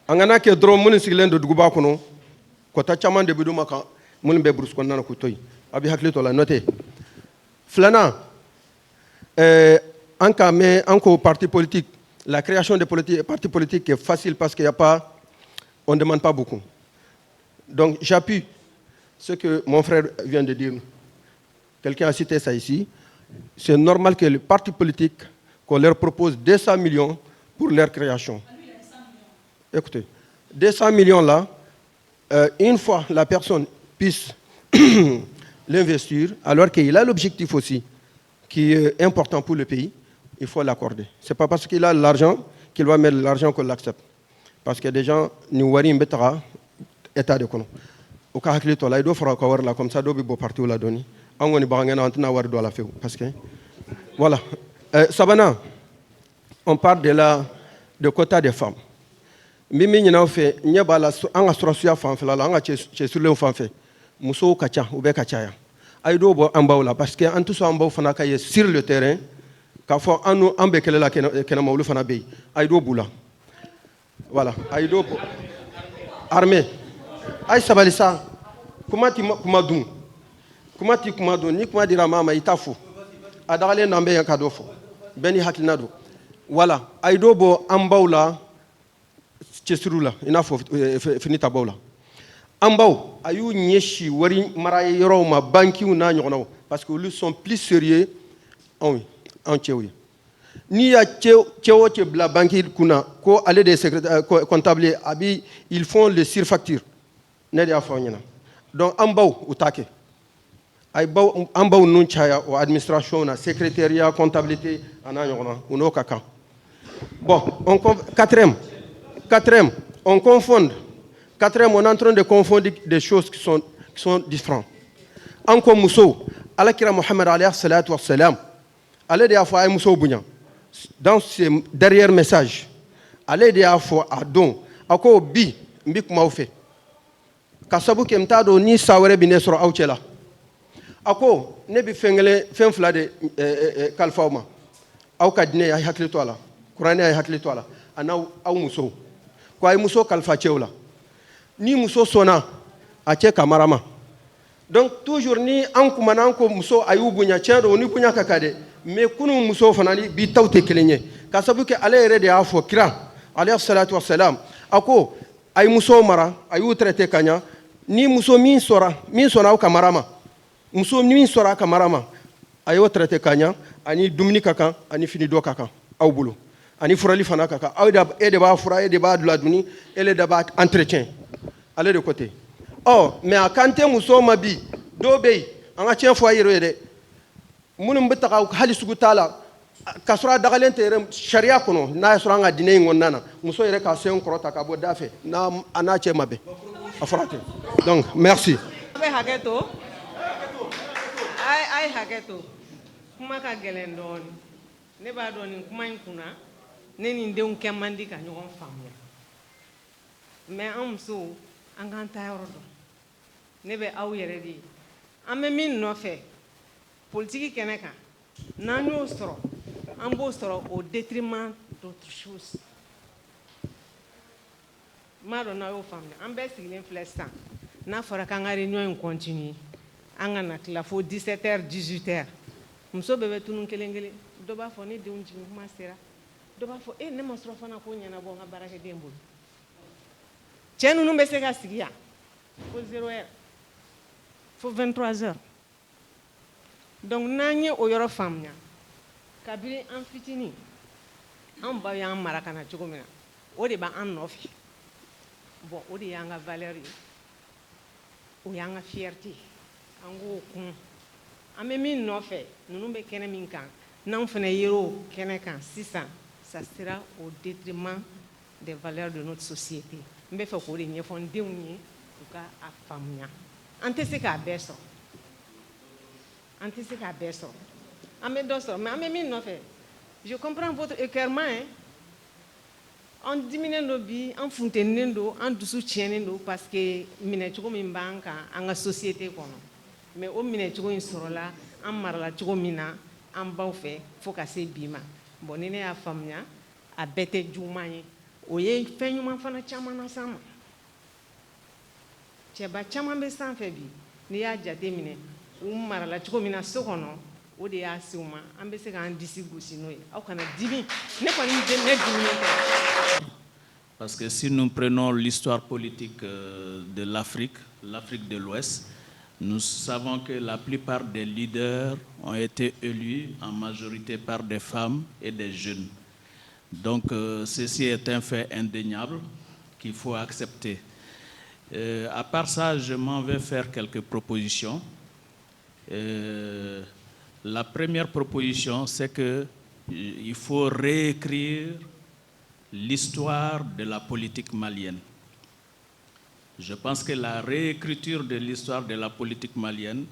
S8: Angana ke dro mun siglen do duguba kono. Kota chama de biduma ka mun be brus konna ko toy. Abi haklito la noté. Flana encore parti politique, la création des partis politiques est facile parce qu'il n'y a pas, on ne demande pas beaucoup. Donc j'appuie ce que mon frère vient de dire. Quelqu'un a cité ça ici. C'est normal que les partis politiques, qu'on leur propose 200 millions pour leur création. Écoutez, 200 millions là, une fois la personne puisse l'investir, alors qu'il a l'objectif aussi, qui est important pour le pays, il faut l'accorder. Ce n'est pas parce qu'il a l'argent qu'il va mettre l'argent qu'on l'accepte. Parce que des gens, nous voyons un état de kono. Au cas où il doit faire comme ça, il doit partir la donner. Parce que, voilà. Sabana, on parle de quota des femmes. Mimi n'y a fait, il y a la association femme, la sur le femme fait. Mousso kacha ou be kacha. Aïdo bo ambaola parce que en tout ça ambao fana kaye sur le terrain. Quand faut anu ambe kele la kena maulu fana bay. Aïdo boula. Voilà. Aïdo armée. Aïe sabalisa. Comment tu kumadou? Comment tu kumadou? Ni kuma dira mama itafu. Adale nambe yakadofo. Beni haklinado. Voilà. Aïdo bo ambaola. Chesurula. Ina fo finita baola. Ambao ayu nyeshi wari mara yoro ma banki una nyono parce que ils sont plus sérieux en Tchéoui. Ni à Tchéo la banque kuna ko aller des secrétaires comptables abi ils font les surfactures ne dia fanyana donc ambaw utake ay baw ambaw nun chaya au administration na secrétariat comptabilité ananyona uno kaka bon quatrième on confond quatrième on est en train de confondre des choses qui sont différentes encore muso alakira Muhammad alayhi salatu wassalam allez dia fa ay muso bunya dans ce dernier message, allez dire à fois à don, à quoi bi, mbik maufe. Kasabu kemtado ni sawere binesro auchela. À quoi ne bi fenfla de kalfauma. Au kadine ay hakli toala. Kurane ay hakli toala. Ana au muso. Kwa ay muso kalfa cheula. Ni muso sona a che kamarama. Donc toujours ni ankumana anko muso ayubunya chero ni bunya kakade. Mais kunu muso fanali bi tawte kelenye kasabu ke ale yere de afo kira alayhi salatu wassalam ako ay muso mara ayu traité kanya ni muso min sora o kamarama muso min sora kamarama ayo traité kanya ani dumni kaka ani fini do kaka aw bulu ani furali fana kaka aw da e de ba fura e de ba dula duni ele da ba entretien ale de côté oh mais akante muso mabi do bey anga tien fo yero de munum bitaka hali sugu tala kasura dagalen tere sharia kono na sura nga dine ngonnana muso yere ka sen krota ka bo dafe na anache mabe afrate donc merci
S13: hageto ay hageto kuma ka gelen don ne ba don kuma kuna ne ni ndeun kemandi ka nyon famya mais amso anganta yorodo ne be aw yere di ame min no fe politique kɛnɛ kan n'an y'o sɔrɔ an b'o sɔrɔ au détriment d'autres choses m'a dɔn n'aw y'o faamuya an bɛɛ sigilen filɛ sisan n'a fɔra k'an ka réunion in continuer an ka na tila fo 17h 18h muso bɛɛ bɛ tunun kelen kelen dɔ b'a fɔ ne denw jigin kuma sera dɔ b'a fɔ ne ma sɔrɔ fana ko ɲɛnabɔ n ka baarakɛden bolo cɛ ninnu bɛ se ka sigi yan fo 0h fo 23h. Donc n'an ye o yɔrɔ faamuya kabiri an fitini an baw y'an mara kana cogo min na o de b'an nɔfɛ bon o de y'an ka valeur ye o y'an ka fierté an k'o kun an bɛ min nɔfɛ ninnu bɛ kɛnɛ min kan n'anw fana yer'o kɛnɛ kan sisan ça sera au détriment des valeurs de notre société n bɛ fɛ k'o de ɲɛfɔ n denw ye u ka a faamuya an tɛ se k'a bɛɛ sɔrɔ. Anticipe à Besson. Mais je comprends votre écœurement. On diminue nos billes, on fontaine, on dessous tient parce que mineturo min banque en la société. Mais au mineturo in sorola, en marla mina, en baufe, faut casser bima. Bonne à famia, à bête jumaye. Oye, fait une enfant chaman ensemble. Tiaba chaman bessan febi, ni a jademine. Marala cogo min na so kɔnɔ o de y'a se u ma an bɛ se k'an disi gosi n'o ye aw kana dimi ne kɔni ne diminen tɛ.
S15: Parce que si nous prenons l'histoire politique de l'Afrique de l'Ouest, nous savons que la plupart des leaders ont été élus en majorité par des femmes et des jeunes. Donc ceci est un fait indéniable qu'il faut accepter. À part ça, je m'en vais faire quelques propositions. La première proposition, c'est qu'il faut réécrire l'histoire de la politique malienne. Je pense que la réécriture de l'histoire de la politique malienne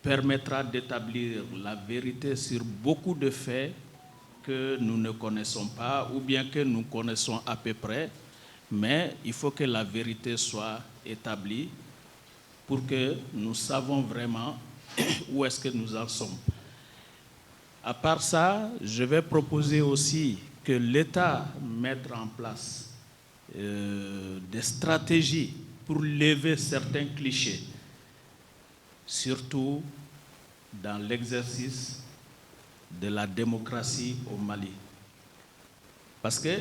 S15: permettra d'établir la vérité sur beaucoup de faits que nous ne connaissons pas ou bien que nous connaissons à peu près, mais il faut que la vérité soit établie pour que nous sachions vraiment où est-ce que nous en sommes. À part ça, je vais proposer aussi que l'État mette en place des stratégies pour lever certains clichés, surtout dans l'exercice de la démocratie au Mali. Parce que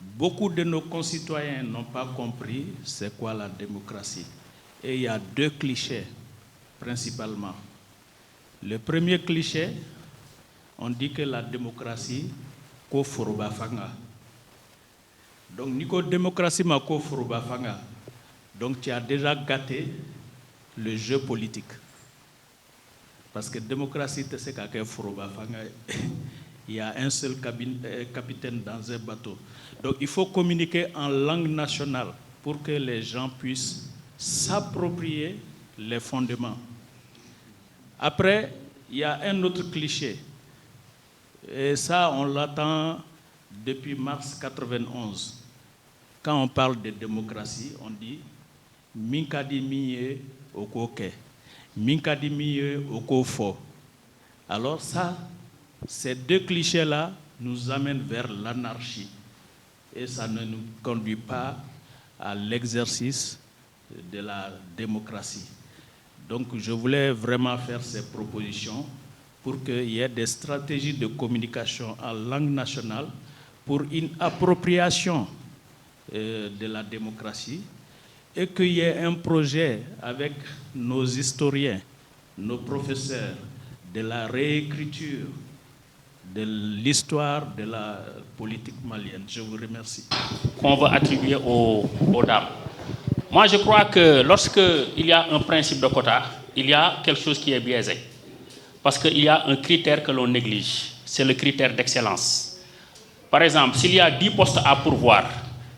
S15: beaucoup de nos concitoyens n'ont pas compris c'est quoi la démocratie. Et il y a deux clichés principalement. Le premier cliché, on dit que la démocratie, ko foroba fanga. Donc, Nico démocratie ma ko foroba fanga. Donc, tu as déjà gâté le jeu politique. Parce que démocratie, tu sais qu'à foroba fanga, il y a un seul capitaine dans un bateau. Donc, il faut communiquer en langue nationale pour que les gens puissent s'approprier les fondements. Après, il y a un autre cliché. Et ça, on l'attend depuis mars 91. Quand on parle de démocratie, on dit « Minkadi miye okoke, minkadi miye okofo ». Alors ça, ces deux clichés-là nous amènent vers l'anarchie. Et ça ne nous conduit pas à l'exercice de la démocratie. Donc je voulais vraiment faire ces propositions pour qu'il y ait des stratégies de communication en langue nationale pour une appropriation de la démocratie et qu'il y ait un projet avec nos historiens, nos professeurs, de la réécriture de l'histoire de la politique malienne. Je vous remercie.
S3: Qu'on va attribuer aux dames. Moi, je crois que lorsqu'il y a un principe de quota, il y a quelque chose qui est biaisé. Parce qu'il y a un critère que l'on néglige, c'est le critère d'excellence. Par exemple, s'il y a 10 postes à pourvoir,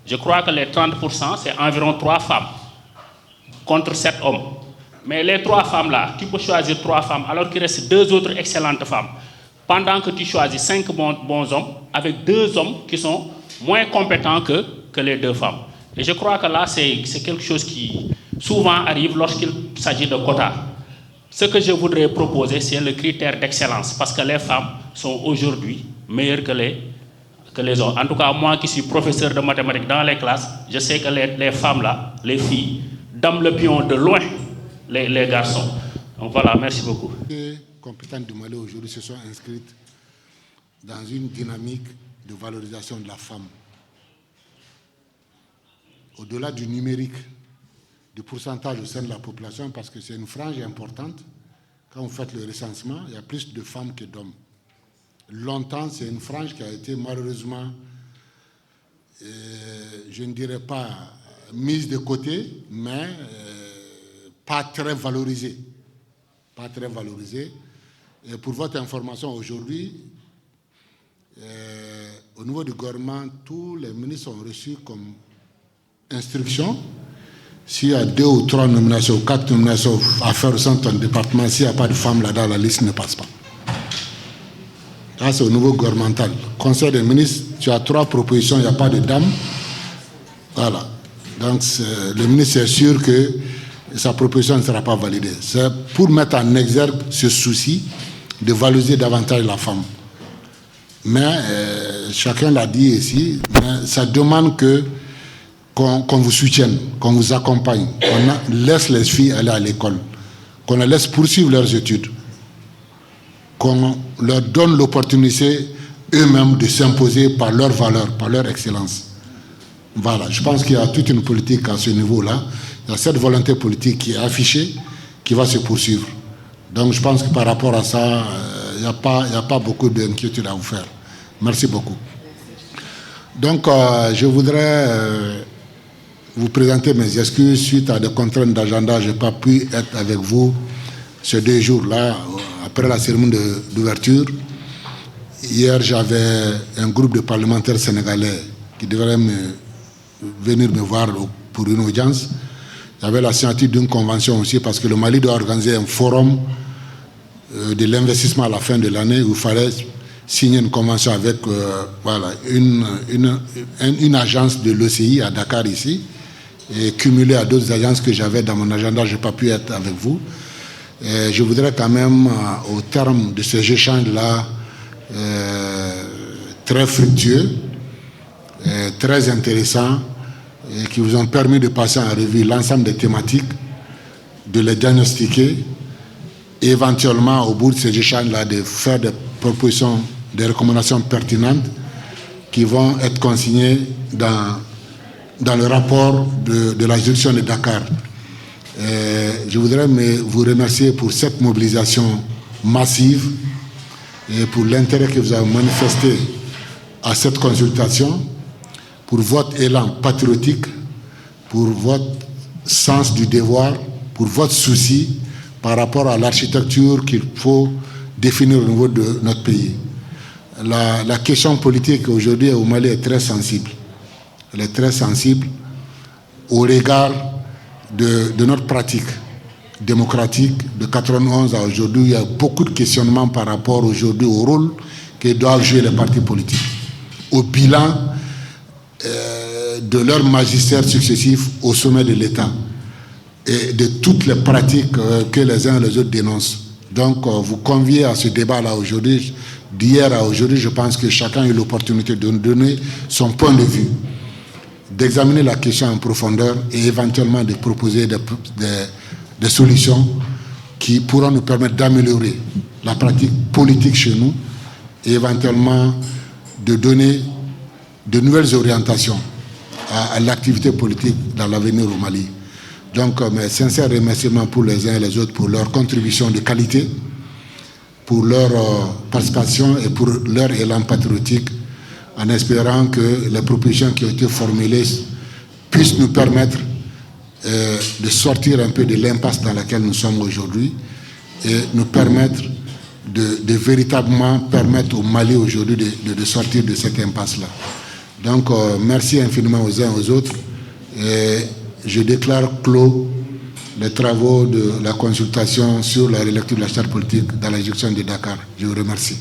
S3: je crois que les 30%, c'est environ 3 femmes contre 7 hommes. Mais les 3 femmes-là, tu peux choisir 3 femmes alors qu'il reste 2 autres excellentes femmes. Pendant que tu choisis 5 bons hommes avec 2 hommes qui sont moins compétents que les 2 femmes. Et je crois que là, c'est quelque chose qui souvent arrive lorsqu'il s'agit de quotas. Ce que je voudrais proposer, c'est le critère d'excellence, parce que les femmes sont aujourd'hui meilleures que les hommes. En tout cas, moi qui suis professeur de mathématiques dans les classes, je sais que les femmes là, les filles, dament le pion de loin les garçons. Donc voilà, merci beaucoup.
S1: Les compétentes du Mali aujourd'hui se sont inscrites dans une dynamique de valorisation de la femme. Au-delà du numérique, du pourcentage au sein de la population, parce que c'est une frange importante. Quand vous faites le recensement, il y a plus de femmes que d'hommes. Longtemps, c'est une frange qui a été malheureusement, je ne dirais pas mise de côté, mais pas très valorisée. Pas très valorisée. Et pour votre information, aujourd'hui, au niveau du gouvernement, tous les ministres ont reçu comme instruction. S'il y a 2 ou 3 nominations ou 4 nominations à faire au sein de ton département, s'il n'y a pas de femmes là-dedans, la liste ne passe pas. Là, c'est au niveau gouvernemental. Conseil des ministres, tu as 3 propositions, il n'y a pas de dames. Voilà. Donc, le ministre est sûr que sa proposition ne sera pas validée. C'est pour mettre en exergue ce souci de valoriser davantage la femme. Mais, chacun l'a dit ici, mais ça demande qu'on vous soutienne, qu'on vous accompagne, qu'on laisse les filles aller à l'école, qu'on les laisse poursuivre leurs études, qu'on leur donne l'opportunité eux-mêmes de s'imposer par leurs valeurs, par leur excellence. Voilà, je pense qu'il y a toute une politique à ce niveau-là. Il y a cette volonté politique qui est affichée, qui va se poursuivre. Donc je pense que par rapport à ça, il n'y a pas beaucoup d'inquiétude à vous faire. Merci beaucoup. Donc je voudrais vous présenter mes excuses suite à des contraintes d'agenda. Je n'ai pas pu être avec vous ces 2 jours-là, après la cérémonie d'ouverture. Hier, j'avais un groupe de parlementaires sénégalais qui devraient venir me voir pour une audience. Il y avait la signature d'une convention aussi, parce que le Mali doit organiser un forum de l'investissement à la fin de l'année où il fallait signer une convention avec voilà, une agence de l'OCI à Dakar ici, et cumulée à d'autres agences que j'avais dans mon agenda. Je n'ai pas pu être avec vous. Et je voudrais quand même, au terme de ces échanges-là, très fructueux, très intéressants, et qui vous ont permis de passer en revue l'ensemble des thématiques, de les diagnostiquer, et éventuellement, au bout de ces échanges-là, de faire des propositions, des recommandations pertinentes qui vont être consignées dans le rapport de la juridiction de Dakar. Je voudrais vous remercier pour cette mobilisation massive et pour l'intérêt que vous avez manifesté à cette consultation, pour votre élan patriotique, pour votre sens du devoir, pour votre souci par rapport à l'architecture qu'il faut définir au niveau de notre pays. La question politique aujourd'hui au Mali est très sensible. Elle est très sensible au regard de notre pratique démocratique de 91 à aujourd'hui. Il y a beaucoup de questionnements par rapport aujourd'hui au rôle que doivent jouer les partis politiques, au bilan de leur magistère successif au sommet de l'État et de toutes les pratiques que les uns et les autres dénoncent. Donc, vous conviez à ce débat-là aujourd'hui. D'hier à aujourd'hui, je pense que chacun a eu l'opportunité de donner son point de vue, d'examiner la question en profondeur et éventuellement de proposer des solutions qui pourront nous permettre d'améliorer la pratique politique chez nous et éventuellement de donner de nouvelles orientations à l'activité politique dans l'avenir au Mali. Donc, mes sincères remerciements pour les uns et les autres pour leur contribution de qualité, pour leur participation et pour leur élan patriotique, en espérant que les propositions qui ont été formulées puissent nous permettre de sortir un peu de l'impasse dans laquelle nous sommes aujourd'hui et nous permettre de véritablement permettre au Mali aujourd'hui de sortir de cette impasse-là. Donc, merci infiniment aux uns et aux autres. Et je déclare clos les travaux de la consultation sur la relecture de la charte politique dans la juridiction de Dakar. Je vous remercie.